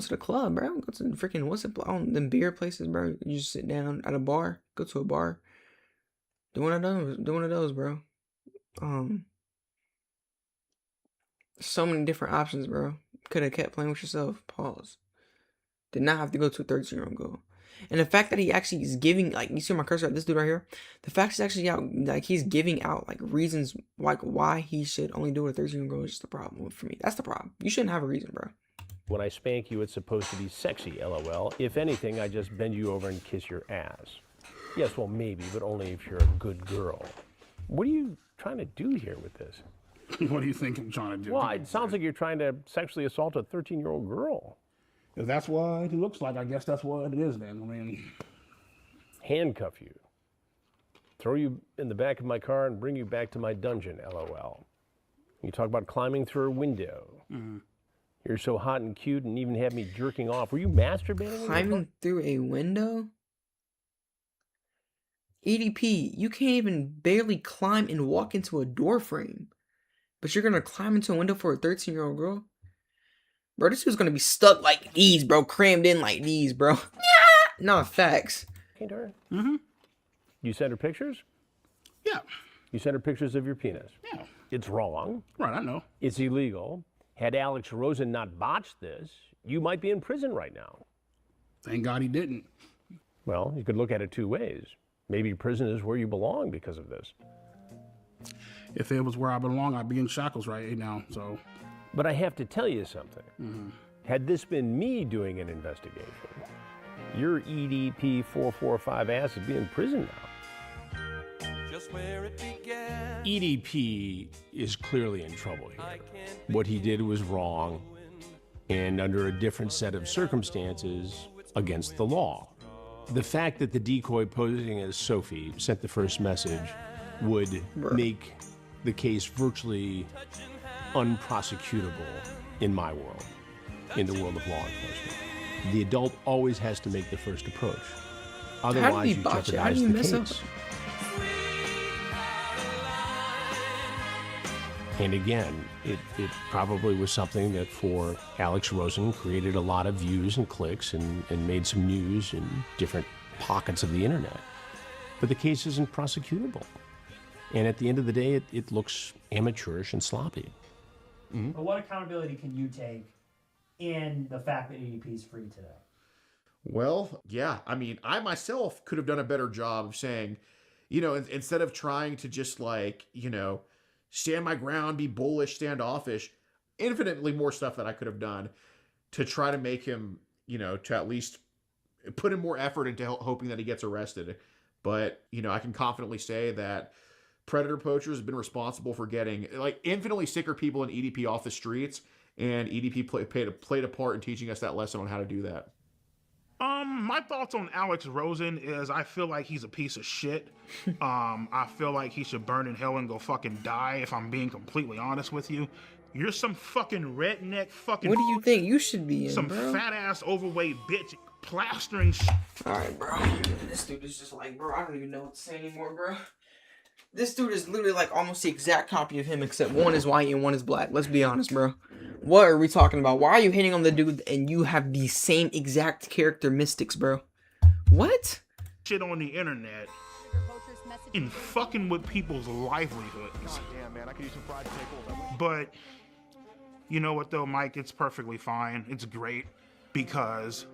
the club, bro. Go to the freaking, what's it, them beer places, bro. You just sit down at a bar, go to a bar. Do one of those, bro. So many different options, bro. Could have kept playing with yourself. Pause. Did not have to go to a 13-year-old girl. And the fact that he actually is giving, like, you see my cursor at this dude right here? The fact he's actually out, like, he's giving out, like, reasons, like, why he should only do it with a 13-year-old girl is just the problem for me. That's the problem. You shouldn't have a reason, bro. When I spank you, it's supposed to be sexy, LOL. If anything, I just bend you over and kiss your ass. Yes, well, maybe, but only if you're a good girl. What are you trying to do here with this? What do you think I'm trying to do? Well, it sounds like you're trying to sexually assault a 13-year-old girl. If that's what it looks like, I guess that's what it is then. I mean, handcuff you, throw you in the back of my car and bring you back to my dungeon, LOL. You talk about climbing through a window. Mm-hmm. You're so hot and cute and even had me jerking off. Were you masturbating? Climbing through a window? EDP, you can't even barely climb and walk into a door frame. But you're gonna climb into a window for a 13-year-old girl? Bro, this dude's gonna be stuck like these, bro. Crammed in like these, bro. Nah, facts. Mm-hmm. You sent her pictures? Yeah. You sent her pictures of your penis? Yeah. It's wrong. Right, I know. It's illegal. Had Alex Rosen not botched this, you might be in prison right now. Thank God he didn't. Well, you could look at it two ways. Maybe prison is where you belong because of this. If it was where I belong, I'd be in shackles right now, so. But I have to tell you something. Had this been me doing an investigation, your EDP 445 ass would be in prison now. EDP is clearly in trouble here. What he did was wrong, and under a different set of circumstances, against the law. The fact that the decoy posing as Sophie sent the first message would make the case virtually unprosecutable in my world, in the world of law enforcement. The adult always has to make the first approach. Otherwise, you jeopardize the case. And again, it probably was something that for Alex Rosen created a lot of views and clicks and made some news in different pockets of the internet. But the case isn't prosecutable. And at the end of the day, it looks amateurish and sloppy. But what accountability can you take in the fact that EDP is free today? Well, yeah. I mean, I myself could have done a better job of saying, you know, instead of trying to just like, you know, stand my ground, be bullish, standoffish, infinitely more stuff that I could have done to try to make him, you know, to at least put in more effort into hoping that he gets arrested. But, you know, I can confidently say that Predator Poachers have been responsible for getting like infinitely sicker people in EDP off the streets, and EDP played a part in teaching us that lesson on how to do that. My thoughts on Alex Rosen is I feel like he's a piece of shit. I feel like he should burn in hell and go fucking die, if I'm being completely honest with you. You're some fucking redneck fucking... What do you think you should be in, some bro? fat-ass, overweight bitch plastering shit. Alright, bro. This dude is just like, bro, I don't even know what to say anymore, bro. This dude is literally like almost the exact copy of him, except one is white and one is black. Let's be honest, bro. What are we talking about? Why are you hating on the dude and you have the same exact characteristics, bro? What? Shit on the internet and fucking with people's livelihoods. Damn, man, I could use some fried pickles. But you know what though, Mike? It's perfectly fine. It's great because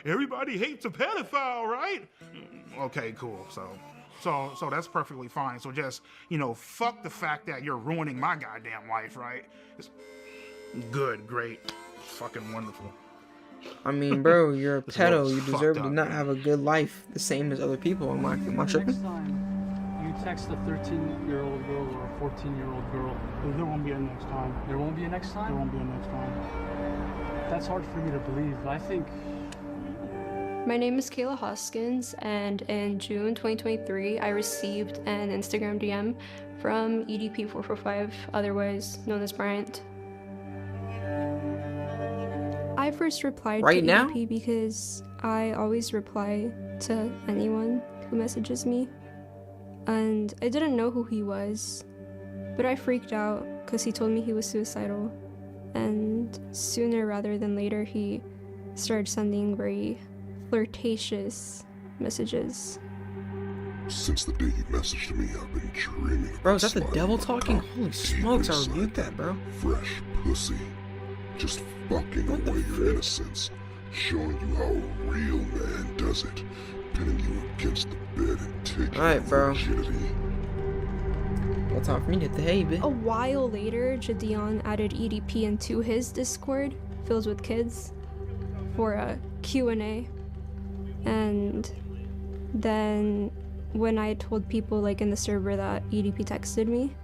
everybody hates a pedophile, right? Okay, cool. So that's perfectly fine. So just, you know, fuck the fact that you're ruining my goddamn life, right? It's good, great, fucking wonderful. I mean, bro, you're a This pedo. world's You fucked deserve up, to not man. have a good life, the same as other people. Am I tripping? Next time you text a 13-year-old girl or a 14-year-old girl, There won't be a next time. there won't be a next time? There won't be a next time. That's hard for me to believe. I think My name is Kayla Hoskins, and in June 2023, I received an Instagram DM from EDP445, otherwise known as Bryant. I first replied Right to now? EDP because I always reply to anyone who messages me, and I didn't know who he was, but I freaked out because he told me he was suicidal, and sooner rather than later, he started sending very flirtatious messages. Since the day you messaged me, I've been dreaming. Bro, is that the devil talking? Holy smokes, I rebuke that, bro. Fresh pussy. Just fucking away your innocence. Showing you how a real man does it. Pinning you against the bed and taking Alright, bro. virginity. Well, time for me to hit the hay, bitch. A while later, Jadion added EDP into his Discord, filled with kids, for a Q&A. And then when I told people like in the server that EDP texted me,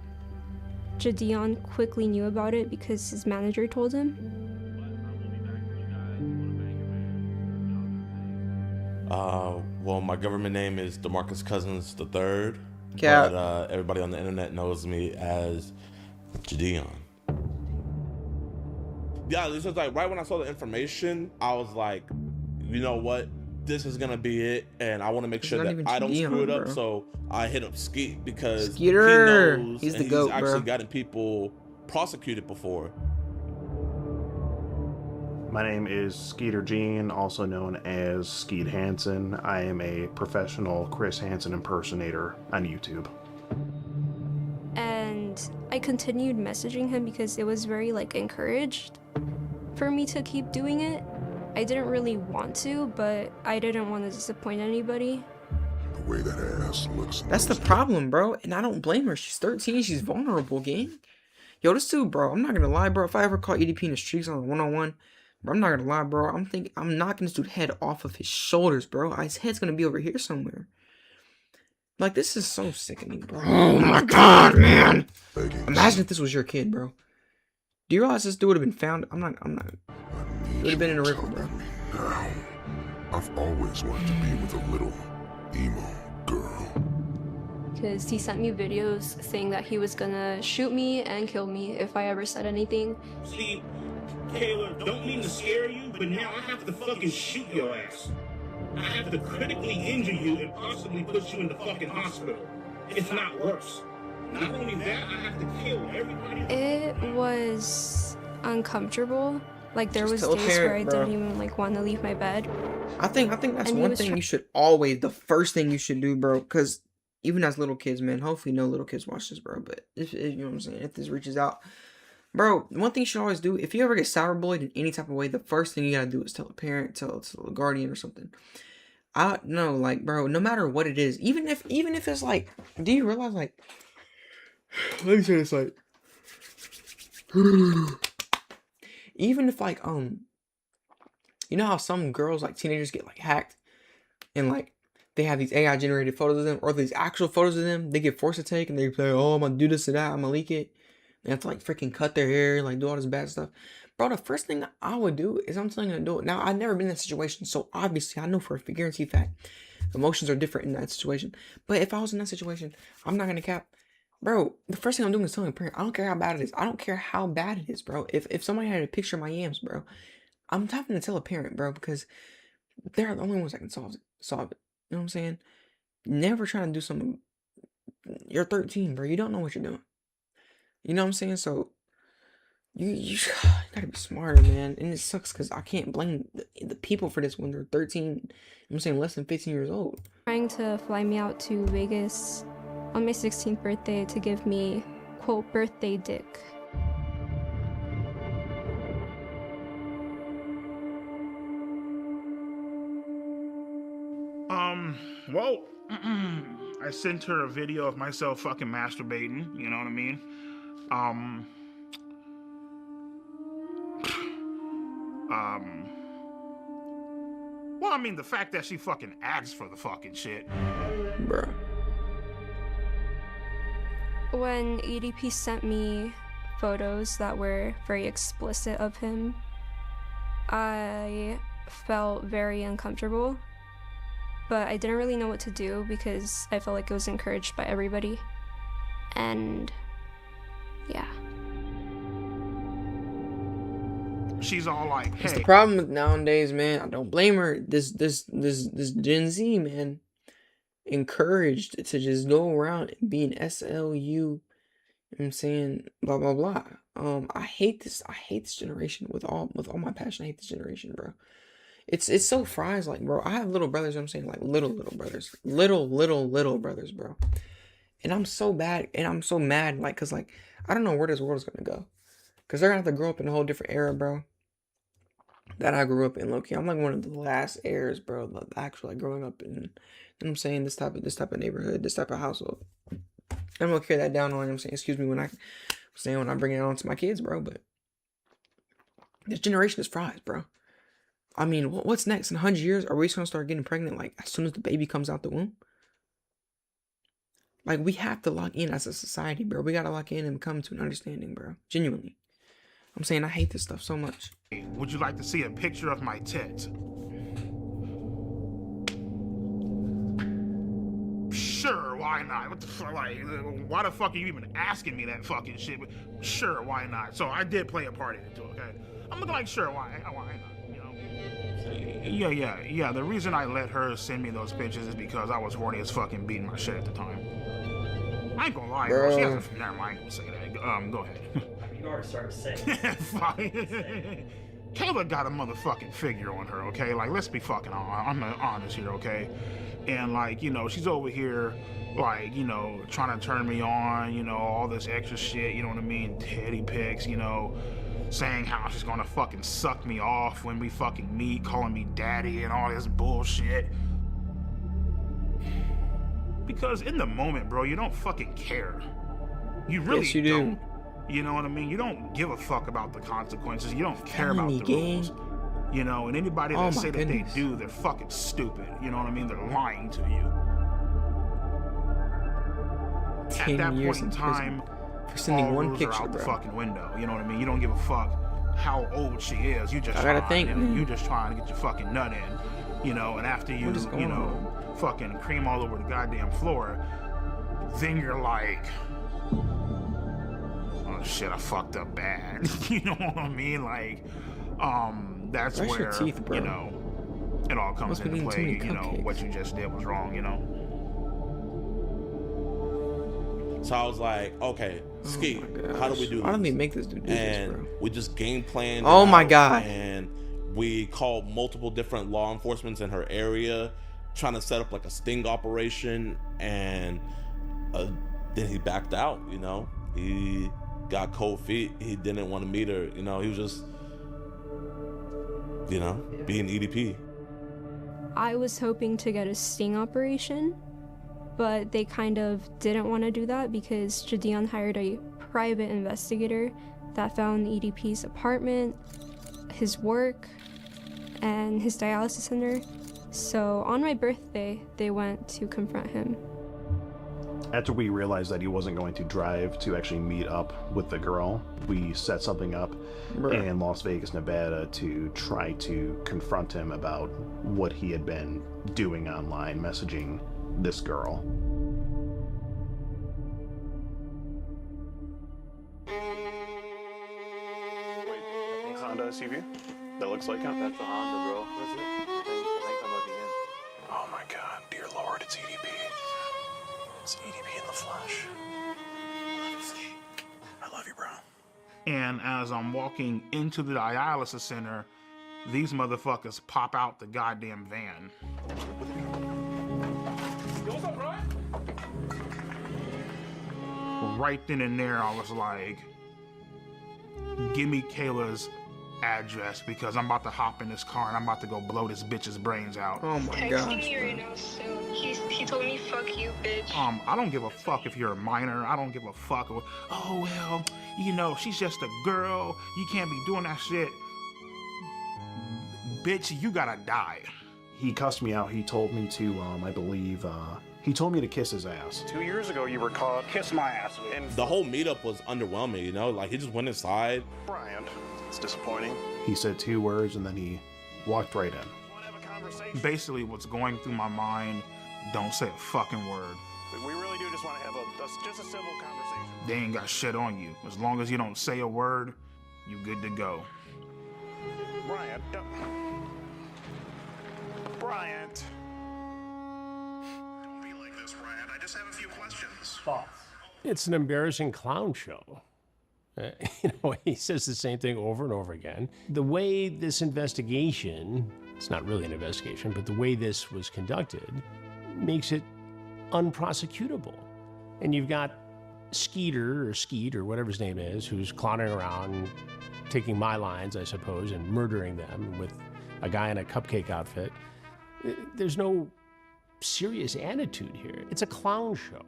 Jadion quickly knew about it because his manager told him. Well, my government name is DeMarcus Cousins III, Cap. but everybody on the internet knows me as Jadion. Yeah, this was like right when I saw the information, I was like, you know what? This is gonna be it, and I want to make sure not that even I don't Jadion, screw it up. bro. So I hit up Skeet because Skeeter! he knows He's and the GOAT, actually bro. gotten people prosecuted before. My name is Skeeter Jean, also known as Skeet Hansen. I am a professional Chris Hansen impersonator on YouTube. And I continued messaging him because it was very like encouraged for me to keep doing it. I didn't really want to, but I didn't want to disappoint anybody. The way that ass looks. That's the problem, bro. And I don't blame her. She's 13. She's vulnerable, gang. Yo, this dude, bro, I'm not gonna lie, bro. If I ever caught EDP in the streets on a one-on-one, bro, I'm not gonna lie, bro. I'm knocking this dude head off of his shoulders, bro. His head's gonna be over here somewhere. Like, this is so sickening, bro. Oh my god, man. Imagine if this was your kid, bro. Do you realize this dude would have been found? I'm not. It would have been in a river, bro. Now, I've always wanted to be with a little emo girl. Because he sent me videos saying that he was gonna shoot me and kill me if I ever said anything. See, Kayla, don't mean to scare you, but now I have to fucking shoot your ass. I have to critically injure you and possibly put you in the fucking hospital. If not worse. Not only that, I have to kill everybody. It was uncomfortable. Like, there was tell a days where I parent, bro. didn't even like want to leave my bed. I think that's And he one was thing you should always, the first thing you should do, bro. Because even as little kids, man, hopefully no little kids watch this, bro. But if you know what I'm saying, if this reaches out, bro, one thing you should always do, if you ever get cyberbullied in any type of way, the first thing you gotta do is tell a parent, tell a guardian or something. I know, like, bro, no matter what it is, even if it's like, do you realize, like, let me say this, like, even if, like, you know how some girls, like, teenagers get, like, hacked, and, like, they have these AI generated photos of them, or these actual photos of them they get forced to take, and they say, oh, I'm gonna do this and that, I'm gonna leak it. They have to, like, freaking cut their hair, like, do all this bad stuff. Bro, the first thing I would do is I'm telling you to do it. Now, I've never been in that situation, so obviously I know for a guaranteed fact emotions are different in that situation. But if I was in that situation, I'm not gonna cap. Bro, the first thing I'm doing is telling a parent, I don't care how bad it is. I don't care how bad it is, bro. If somebody had a picture of my yams, bro, I'm having to tell a parent, bro, because they're the only ones that can solve it. You know what I'm saying? Never trying to do something. You're 13, bro. You don't know what you're doing. You know what I'm saying? So you gotta be smarter, man. And it sucks because I can't blame the people for this when they're 13. I'm saying less than 15 years old. Trying to fly me out to Vegas on my 16th birthday to give me, quote, birthday dick. Well, I sent her a video of myself fucking masturbating, you know what I mean? Well, I mean, the fact that she fucking asked for the fucking shit. Bruh. When EDP sent me photos that were very explicit of him, I felt very uncomfortable, but I didn't really know what to do because I felt like it was encouraged by everybody. And yeah. She's all like, hey. It's the problem with nowadays, man. I don't blame her. This Gen Z, man, encouraged to just go around and be an SLU. You know what I'm saying? Blah blah blah. I hate this generation with all my passion. I hate this generation, bro. It's so fries, like, bro. I have little brothers. You know what I'm saying, like little brothers, little brothers, bro. And I'm so bad, and I'm so mad, like, cause like I don't know where this world is gonna go, cause they're gonna have to grow up in a whole different era, bro. That I grew up in, low key. I'm like one of the last heirs, bro. Actually, like growing up in, you know what I'm saying, this type of neighborhood, this type of household. I'm gonna carry that down on. You know what I'm saying, excuse me when I bring it on to my kids, bro. But this generation is fries, bro. I mean, what's next in 100 years? Are we just gonna start getting pregnant like as soon as the baby comes out the womb? Like, we have to lock in as a society, bro. We gotta lock in and come to an understanding, bro. Genuinely. I'm saying I hate this stuff so much. Would you like to see a picture of my tits? Sure, why not? What the fuck? Like, why the fuck are you even asking me that fucking shit? Sure, why not? So I did play a part in it too, okay? I'm looking like, sure, why not? You know? Yeah. The reason I let her send me those pictures is because I was horny as fucking beating my shit at the time. I ain't gonna lie, bro. She hasn't. Never mind, I ain't gonna say that. Go ahead. You already started saying. Kayla got a motherfucking figure on her, okay? Like, let's be fucking honest here, okay? And, like, you know, she's over here, like, you know, trying to turn me on, you know, all this extra shit, you know what I mean? Teddy pics, you know. saying how she's gonna fucking suck me off when we fucking meet, calling me daddy and all this bullshit. Because in the moment, bro, you don't fucking care. You really Yes, you do. don't. You know what I mean? You don't give a fuck about the consequences. You don't care about the rules. You know, and anybody Oh that my say goodness. that they do, they're fucking stupid. You know what I mean? They're lying to you. 10 At that years point in in prison time, for sending all one rules picture, are out the bro. fucking window. You know what I mean? You don't give a fuck how old she is. You just I gotta trying, think, you know, man. you just trying to get your fucking nut in. You know, and after you, What is going you know, fucking cream all over the goddamn floor, then you're like, oh shit, I fucked up bad. You know what I mean? Like, that's Brush your where, teeth, bro. you know, it all comes Must be into eating too play. many You know, cupcakes. what you just did was wrong, you know? So I was like, okay, Ski, how do we do this? Why don't they make this dude do this, And bro? we just game planned. Oh it my out, God. And we called multiple different law enforcement in her area, trying to set up like a sting operation. And then he backed out, you know? He got cold feet. He didn't want to meet her. You know, he was just, you know, being EDP. I was hoping to get a sting operation, but they kind of didn't want to do that because Jadion hired a private investigator that found EDP's apartment, his work, and his dialysis center. So on my birthday, they went to confront him. After we realized that he wasn't going to drive to actually meet up with the girl, we set something up Bruh. in Las Vegas, Nevada to try to confront him about what he had been doing online, messaging this girl. Wait, Honda SUV? That looks like him? That's a Honda, bro. What's it? I think I'm looking in. Oh my god, dear lord, it's EDP. It's EDP in the flesh. I love you, bro. And as I'm walking into the dialysis center, these motherfuckers pop out the goddamn van. Right then and there, I was like, give me Kayla's address because I'm about to hop in this car and I'm about to go blow this bitch's brains out. Oh my Texting gosh. me right now soon. He told me fuck you, bitch. I don't give a fuck if you're a minor. I don't give a fuck. Oh, well, you know, she's just a girl. You can't be doing that shit. Bitch, you gotta die. He cussed me out. He told me to, I believe, he told me to kiss his ass. 2 years ago, you were caught. Kiss my ass. And The whole meetup was underwhelming, you know? Like, he just went inside. Brian, it's disappointing. He said 2 words and then he walked right in. Basically, what's going through my mind, don't say a fucking word. We really do just want to have just a civil conversation. They ain't got shit on you. As long as you don't say a word, you good to go. Brian, Bryant. Don't be like this, Bryant. I just have a few questions. Thoughts? It's an embarrassing clown show. You know, he says the same thing over and over again. The way this investigation, it's not really an investigation, but the way this was conducted makes it unprosecutable. And you've got Skeeter or Skeet or whatever his name is, who's clowning around, taking my lines, I suppose, and murdering them with a guy in a cupcake outfit. There's no serious attitude here. It's a clown show.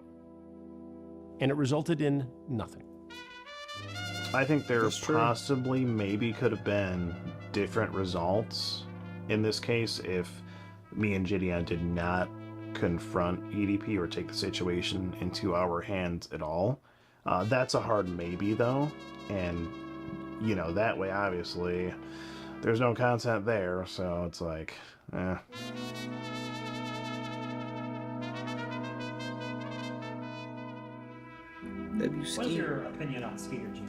And it resulted in nothing. I think there possibly maybe could have been different results in this case if me and Gideon did not confront EDP or take the situation into our hands at all. That's a hard maybe though, and you know, that way obviously there's no content there, so it's like, eh. What's your opinion on Skeeter G?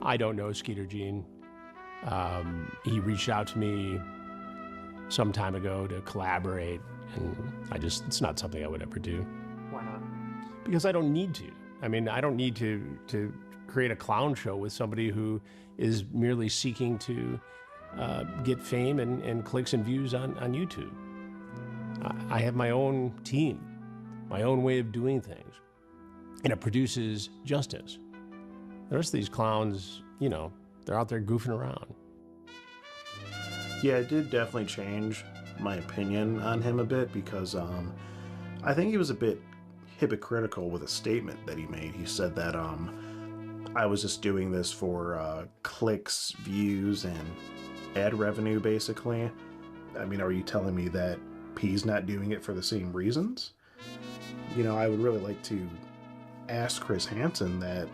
I don't know Skeeter Gene. He reached out to me some time ago to collaborate, and it's not something I would ever do. Why not? Because I don't need to. I mean, I don't need to create a clown show with somebody who is merely seeking to get fame and clicks and views on YouTube. I have my own team, my own way of doing things, and it produces justice. The rest of these clowns, you know, They're out there goofing around. Yeah, it did definitely change my opinion on him a bit because I think he was a bit hypocritical with a statement that he made. He said that I was just doing this for clicks, views, and ad revenue, basically. I mean, are you telling me that P's not doing it for the same reasons? You know, I would really like to ask Chris Hansen that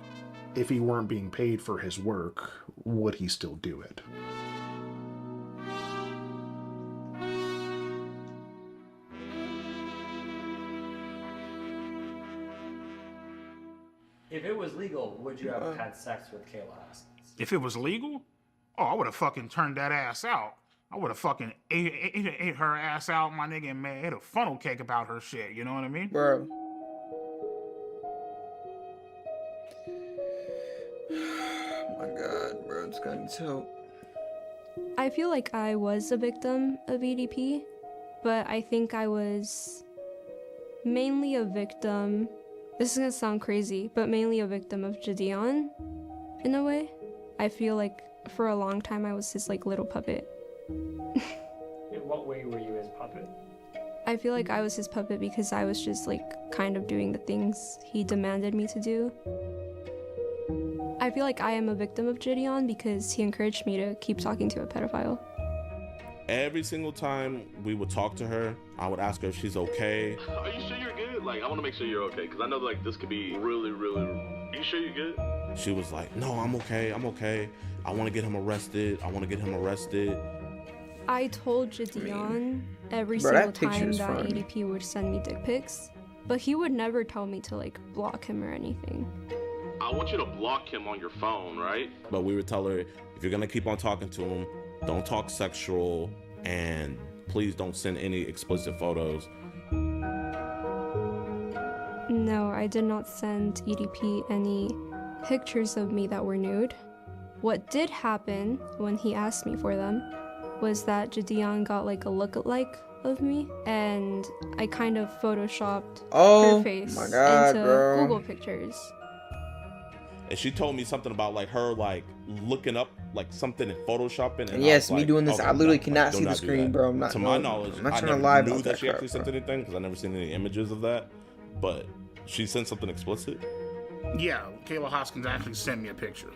if he weren't being paid for his work, would he still do it? If it was legal, would you have had sex with Kayla Hoskins? If it was legal, oh, I would have fucking turned that ass out. I would have fucking ate her ass out, my nigga, and made a funnel cake about her shit. You know what I mean? Bro. Oh my god, bro. It's gotten so... I feel like I was a victim of EDP, but I think I was mainly a victim... This is gonna sound crazy, but mainly a victim of Jidion, in a way. I feel like for a long time I was his like little puppet. In what way were you his puppet? I feel like I was his puppet because I was just like kind of doing the things he demanded me to do. I feel like I am a victim of Jidion because he encouraged me to keep talking to a pedophile. Every single time we would talk to her, I would ask her if she's okay. Are you sure you're good? Like, I want to make sure you're okay, because I know, like, this could be really, really... Are you sure you're good? She was like, no, I'm okay, I'm okay. I want to get him arrested. I want to get him arrested. I told Jidion every Bro, single that picture time is that fun. EDP would send me dick pics, but he would never tell me to like block him or anything. I want you to block him on your phone, right? But we would tell her, if you're going to keep on talking to him, don't talk sexual, and please don't send any explicit photos. No, I did not send EDP any pictures of me that were nude. What did happen when he asked me for them was that Jidion got like a lookalike of me, and I kind of photoshopped Oh her face my God, into bro. Google pictures. And she told me something about like her like looking up like something in photoshopping. And Yes, I was me like, doing this, okay, I literally no, cannot do see the not do screen, that. bro. I'm not. To my knowledge, I'm not I trying never to lie knew about that that she actually crap, sent anything because I never seen any images of that. But she sent something explicit. Yeah, Kayla Hoskins actually sent me a picture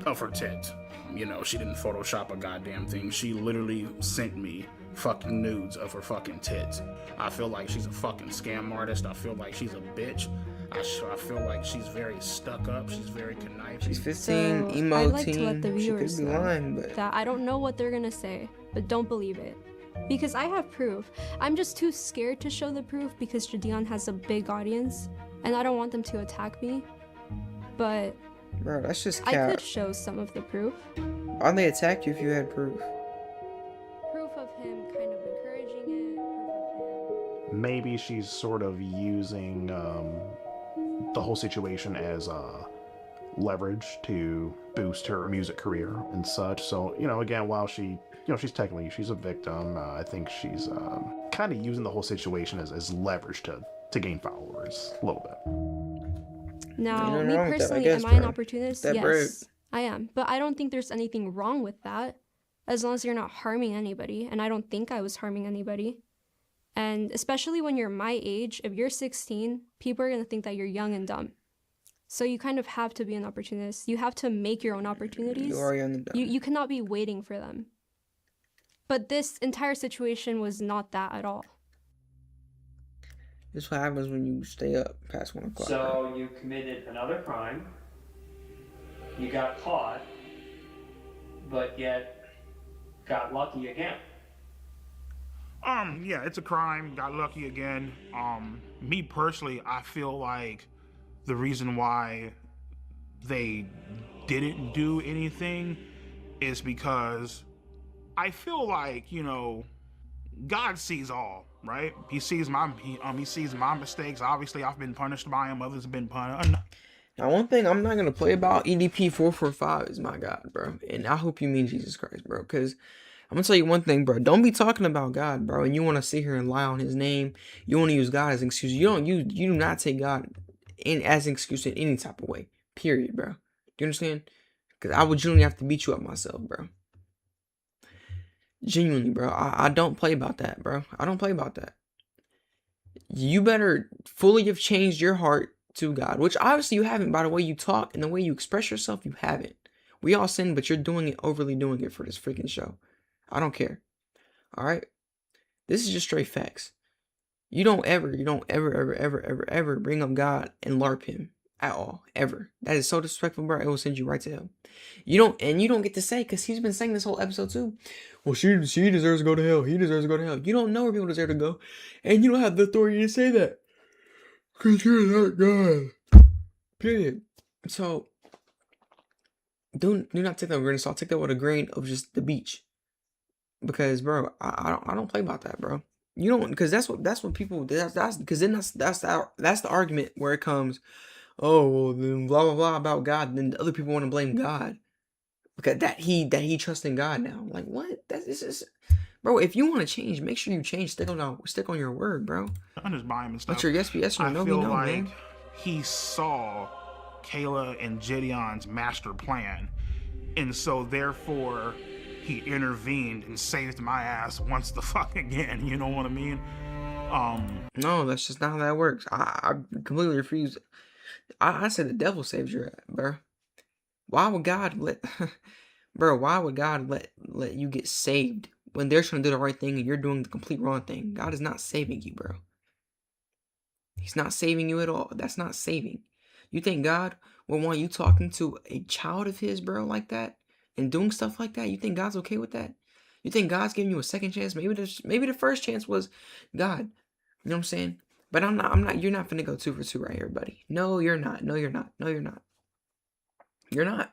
of her tits. You know, she didn't Photoshop a goddamn thing. She literally sent me fucking nudes of her fucking tits. I feel like she's a fucking scam artist. I feel like she's a bitch. I feel like she's very stuck up. She's very conniving. She's 15, So emo I'd like teen. to let the She viewers could be know lying, but that I don't know what they're gonna say, but don't believe it. Because I have proof. I'm just too scared to show the proof because Jidion has a big audience, and I don't want them to attack me. But bro, that's just I cap. could show some of the proof. Why'd they attack you if you had proof? Proof of him kind of encouraging it. Maybe she's sort of using the whole situation as leverage to boost her music career and such. So, you know, again, while she's technically, she's a victim, I think she's kind of using the whole situation as leverage to gain followers a little bit. Now, Ain't nothing me wrong with that, I personally, guess, am I an bro. opportunist? That Yes, brave. I am. But I don't think there's anything wrong with that, as long as you're not harming anybody. And I don't think I was harming anybody. And especially when you're my age, if you're 16, people are going to think that you're young and dumb. So you kind of have to be an opportunist. You have to make your own opportunities. You are young and dumb. You cannot be waiting for them. But this entire situation was not that at all. This is what happens when you stay up past 1 o'clock. So you committed another crime. You got caught, but yet got lucky again. Yeah, it's a crime. Got lucky again. Me personally, I feel like the reason why they didn't do anything is because I feel like, you know, God sees all, right? He sees my mistakes. Obviously, I've been punished by him. Others have been punished. Now, one thing I'm not gonna play about EDP 445 is my God, bro. And I hope you mean Jesus Christ, bro. Because I'm gonna tell you one thing, bro. Don't be talking about God, bro. And you want to sit here and lie on His name. You want to use God as an excuse. You do not take God as an excuse in any type of way. Period, bro. Do you understand? Because I would genuinely have to beat you up myself, bro. Genuinely, bro. I don't play about that, bro. I don't play about that. You better fully have changed your heart to God, which obviously you haven't by the way you talk and the way you express yourself. You haven't. We all sin, but you're doing it, overly doing it for this freaking show. I don't care. All right? This is just straight facts. You don't ever bring up God and LARP him at all. Ever. That is so disrespectful, bro. It will send you right to hell. You don't get to say, because he's been saying this whole episode too. Well, she deserves to go to hell. He deserves to go to hell. You don't know where people deserve to go. And you don't have the authority to say that. Because you're not God. Period. So, do not take that with a grain of salt. Take that with a grain of just the beach. Because, bro, I don't play about that, bro. You don't, because that's what people, because then that's the argument where it comes, oh, well, then blah, blah, blah about God. And then the other people want to blame God. Because that he trusts in God now. Like, what? This is, bro, if you want to change, make sure you change. Stick on your word, bro. I'm just buying him stuff. Let your yes be yes or no be no, like man. He saw Kayla and Gideon's master plan. And so, therefore, he intervened and saved my ass once the fuck again. You know what I mean? No, that's just not how that works. I completely refuse. I said the devil saves your ass, bro. Why would God let, bro? Why would God let you get saved when they're trying to do the right thing and you're doing the complete wrong thing? God is not saving you, bro. He's not saving you at all. That's not saving. You think God would want you talking to a child of his, bro, like that and doing stuff like that? You think God's okay with that? You think God's giving you a second chance? Maybe the first chance was God. You know what I'm saying? But I'm not. You're not finna go 2 for 2 right here, buddy. No, you're not. No, you're not. No, you're not. You're not.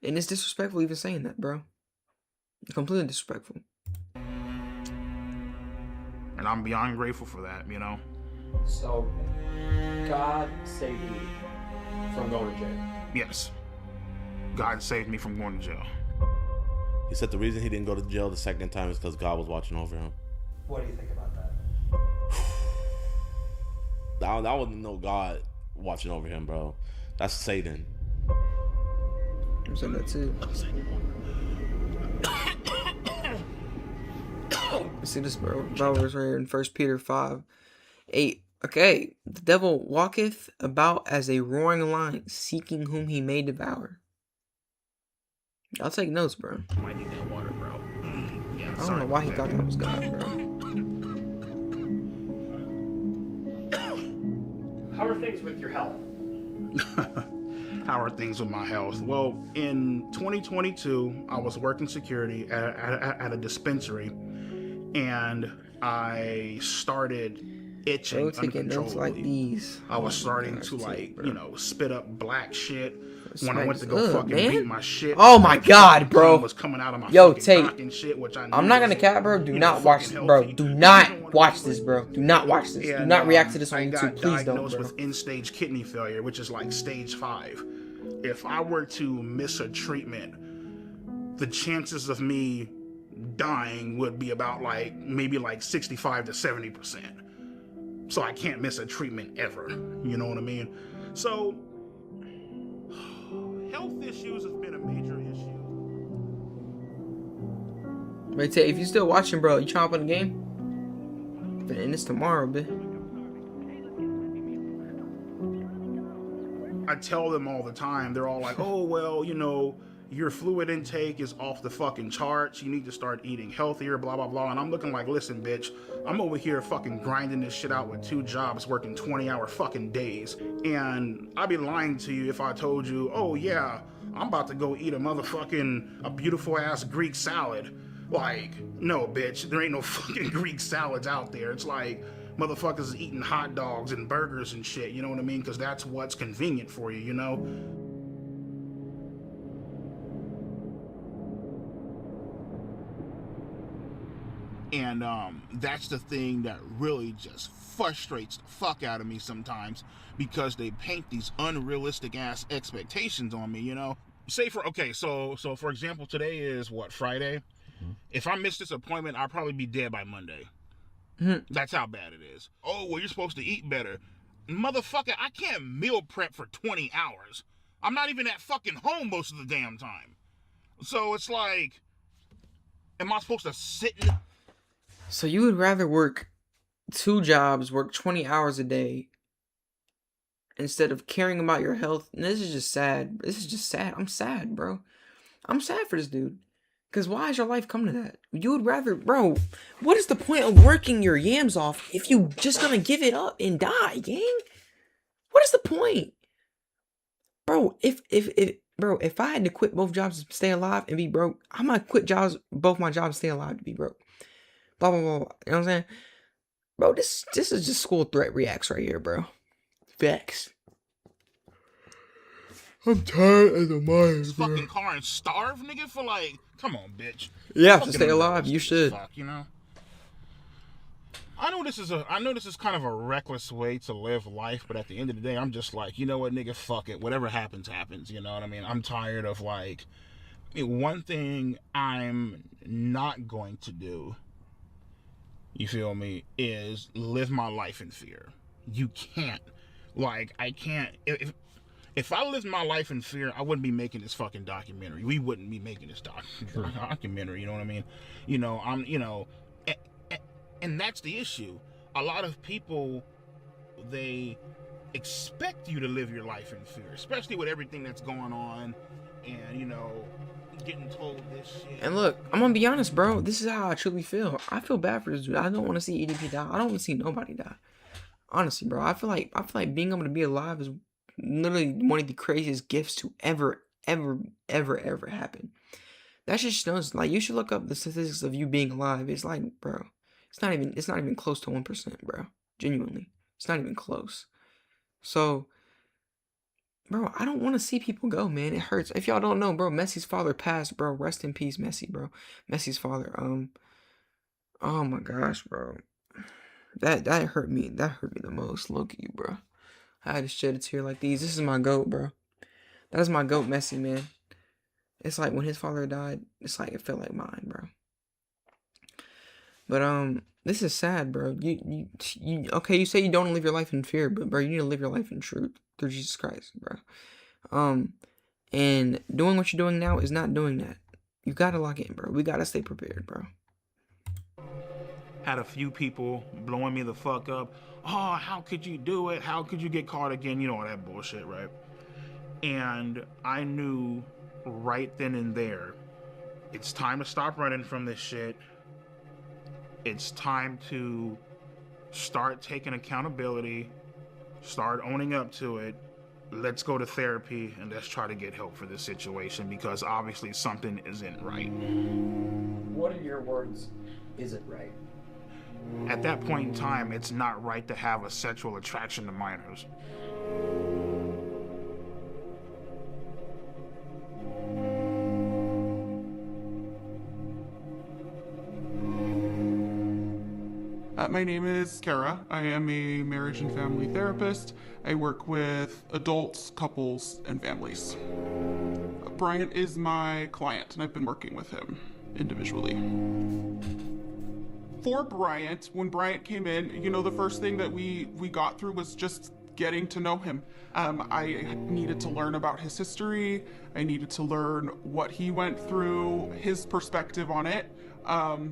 And it's disrespectful even saying that, bro. Completely disrespectful. And I'm beyond grateful for that, you know? So, God saved you from going to jail. Yes. God saved me from going to jail. He said the reason he didn't go to jail the second time is because God was watching over him. What do you think about that? That wasn't no God watching over him, bro. That's Satan. I'm saying that too. See this, bro? Bible right here in 1 Peter 5:8. Okay, the devil walketh about as a roaring lion, seeking whom he may devour. I'll take notes, bro. Might need that water, bro. Yeah, I don't know why he thought that was God, bro. How are things with your health? How are things with my health? Well, in 2022, I was working security at a dispensary, and I started itching uncontrollably. Like these. I was starting to spit up black shit. When I went to go beat my shit. Oh my god, bro. Was coming out of my Tate. And shit, which I'm not gonna cap, bro. Do not watch this, bro. Do not watch this, bro. Do not watch this. Do not react to this on YouTube. Please don't, bro. I got diagnosed with end-stage kidney failure, which is like stage 5. If I were to miss a treatment, the chances of me dying would be about maybe 65 to 70%. So I can't miss a treatment ever. You know what I mean? So health issues have been a major issue. Wait, Tate, if you still watching, bro, you trying to play the game? Finna end this tomorrow, bitch. I tell them all the time, they're all like, oh, well, your fluid intake is off the fucking charts. You need to start eating healthier, blah, blah, blah. And I'm looking like, listen, bitch, I'm over here fucking grinding this shit out with 2 jobs, working 20-hour fucking days. And I'd be lying to you if I told you, oh, yeah, I'm about to go eat a beautiful ass Greek salad. No, bitch, there ain't no fucking Greek salads out there. It's like motherfuckers is eating hot dogs and burgers and shit, you know what I mean? Because that's what's convenient for you, you know? And that's the thing that really just frustrates the fuck out of me sometimes, because they paint these unrealistic ass expectations on me, you know? So for example, today is what, Friday? Mm-hmm. If I miss this appointment, I'll probably be dead by Monday. Mm-hmm. That's how bad it is. Oh, well, you're supposed to eat better. Motherfucker, I can't meal prep for 20 hours. I'm not even at fucking home most of the damn time. So it's like, am I supposed to sit in? So you would rather work 2 jobs, work 20 hours a day, instead of caring about your health? And this is just sad. This is just sad. I'm sad, bro. I'm sad for this dude. Because why has your life come to that? You would rather, bro, what is the point of working your yams off if you just gonna give it up and die, gang? What is the point? Bro, if I had to quit both jobs to stay alive and be broke, I might quit both my jobs to stay alive to be broke. Blah, blah, blah, blah. You know what I'm saying? Bro, this is just school threat reacts right here, bro. Facts. I'm tired as a mother, bro. Fucking car and starve, nigga, for like, come on, bitch. Yeah, to stay alive, you should. Fuck, you know. I know this is kind of a reckless way to live life, but at the end of the day, I'm just like, you know what, nigga, fuck it. Whatever happens, happens. You know what I mean? I'm tired of like, one thing I'm not going to do, you feel me, is live my life in fear. You can't. Like, I can't. If I lived my life in fear, I wouldn't be making this fucking documentary. We wouldn't be making this documentary. You know what I mean? You know, and that's the issue. A lot of people, they expect you to live your life in fear, especially with everything that's going on, and you know, getting told this shit. And look, I'm gonna be honest, bro. This is how I truly feel. I feel bad for this dude. I don't want to see EDP die. I don't want to see nobody die. Honestly, bro. I feel like being able to be alive is literally one of the craziest gifts to ever happen. That just shows, like, you should look up the statistics of you being alive. It's like, bro, it's not even close to 1%, bro. Genuinely, it's not even close. So, bro, I don't want to see people go, man. It hurts. If y'all don't know, bro, Messi's father passed, bro. Rest in peace, Messi, bro. Messi's father. Oh my gosh, bro. That hurt me. That hurt me the most, low-key, bro. I had to shed a tear like these. This is my GOAT, bro. That is my GOAT, Messi, man. It's like when his father died, it's like it felt like mine, bro. But this is sad, bro. You okay, you say you don't live your life in fear, but bro, you need to live your life in truth through Jesus Christ, bro. And doing what you're doing now is not doing that. You gotta lock in, bro. We gotta stay prepared, bro. Had a few people blowing me the fuck up. Oh, how could you do it? How could you get caught again? You know, all that bullshit, right? And I knew right then and there, it's time to stop running from this shit. It's time to start taking accountability, start owning up to it. Let's go to therapy and let's try to get help for this situation, because obviously something isn't right. What are your words? Is it right? At that point in time, it's not right to have a sexual attraction to minors. My name is Kara. I am a marriage and family therapist. I work with adults, couples, and families. Bryant is my client, and I've been working with him individually. For Bryant, when Bryant came in, you know, the first thing that we got through was just getting to know him. I needed to learn about his history. I needed to learn what he went through, his perspective on it.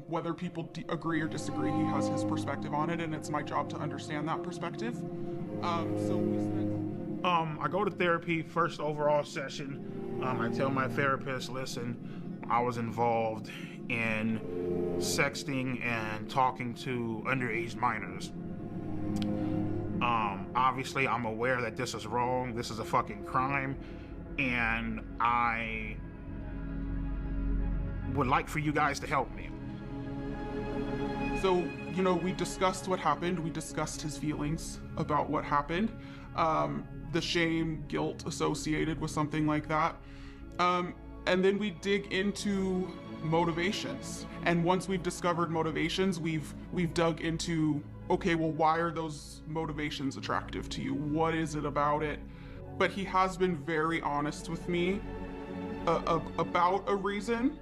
Whether people agree or disagree, he has his perspective on it, and it's my job to understand that perspective. I go to therapy, first overall session. I tell my therapist, listen, I was involved in sexting and talking to underage minors. Obviously, I'm aware that this is wrong. This is a fucking crime, and I would like for you guys to help me. So, you know, we discussed what happened. We discussed his feelings about what happened, the shame, guilt associated with something like that. And then we dig into motivations. And once we've discovered motivations, we've dug into, okay, well, why are those motivations attractive to you? What is it about it? But he has been very honest with me about a reason,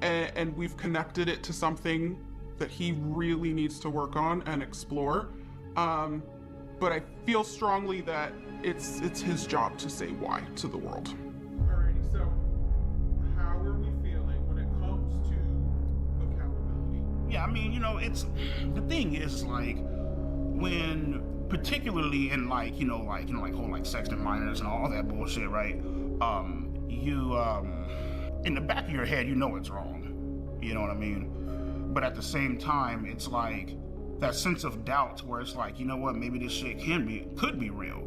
and we've connected it to something that he really needs to work on and explore. But I feel strongly that it's his job to say why to the world. Alrighty, so how are we feeling when it comes to accountability? Yeah, I mean, you know, it's the thing is like when particularly in like whole like sexting minors and all that bullshit, right? You in the back of your head, you know it's wrong. You know what I mean? But at the same time, it's like that sense of doubt where it's like, you know what, maybe this shit could be real.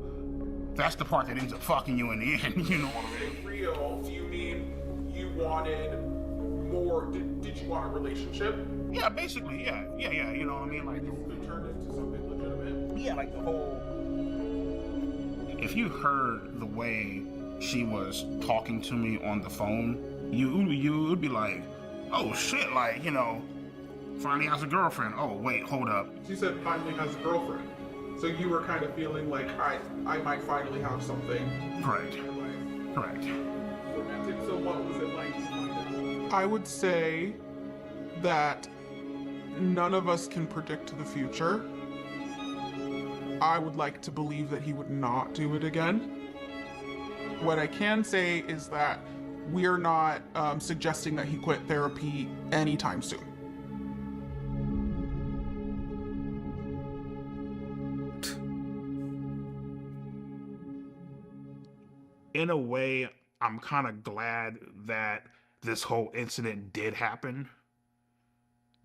That's the part that ends up fucking you in the end, you know what I mean? Real, do you mean you wanted more, did you want a relationship? Yeah, basically, yeah, you know what I mean? Like, it turned into something legitimate? Yeah, like the whole... If you heard the way she was talking to me on the phone, you would be like, oh shit, like, you know, finally has a girlfriend. Oh, wait, hold up. She said finally has a girlfriend. So you were kind of feeling like, I might finally have something. Correct. Romantic. So what was it like to find out? I would say that none of us can predict the future. I would like to believe that he would not do it again. What I can say is that we're not suggesting that he quit therapy anytime soon. In a way, I'm kind of glad that this whole incident did happen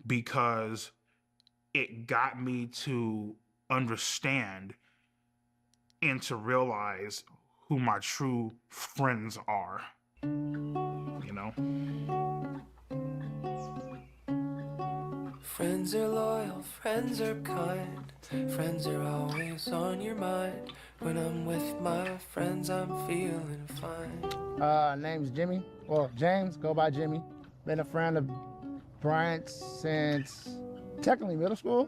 because it got me to understand and to realize who my true friends are, you know? Friends are loyal, friends are kind, friends are always on your mind. When I'm with my friends, I'm feeling fine. Name's Jimmy, or James, go by Jimmy. Been a friend of Bryant's since technically middle school,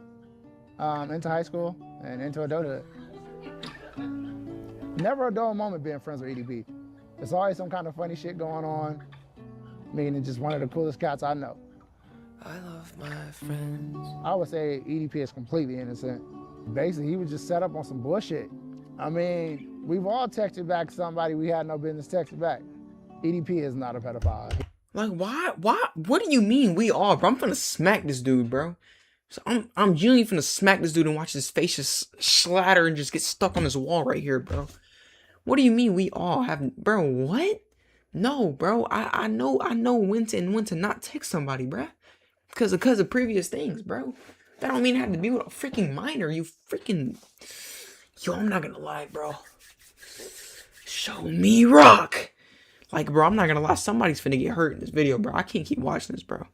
into high school, and into adulthood. Never a dull moment being friends with EDP. There's always some kind of funny shit going on. I mean, it's just one of the coolest cats I know. I love my friends. I would say EDP is completely innocent. Basically, he was just set up on some bullshit. I mean, we've all texted back somebody we had no business texting back. EDP is not a pedophile. Like, why? What do you mean we all, bro? I'm finna smack this dude, bro. So I'm genuinely finna smack this dude and watch his face just slatter and just get stuck on this wall right here, bro. What do you mean we all have, bro? What? No, bro. I know when to not text somebody, bro. Because of previous things, bro. That don't mean I have to be with a freaking minor. You freaking... Yo, I'm not gonna lie, bro. Show me rock. Like, bro, I'm not gonna lie. Somebody's finna get hurt in this video, bro. I can't keep watching this, bro.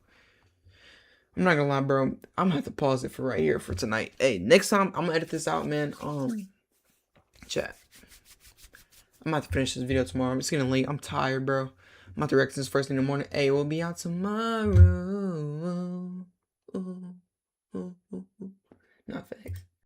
I'm not gonna lie, bro. I'm gonna have to pause it for right here for tonight. Hey, next time, I'm gonna edit this out, man. Chat. I'm about to finish this video tomorrow. I'm just getting late. I'm tired, bro. I'm about to react this first thing in the morning. Hey, we'll be out tomorrow. Not facts.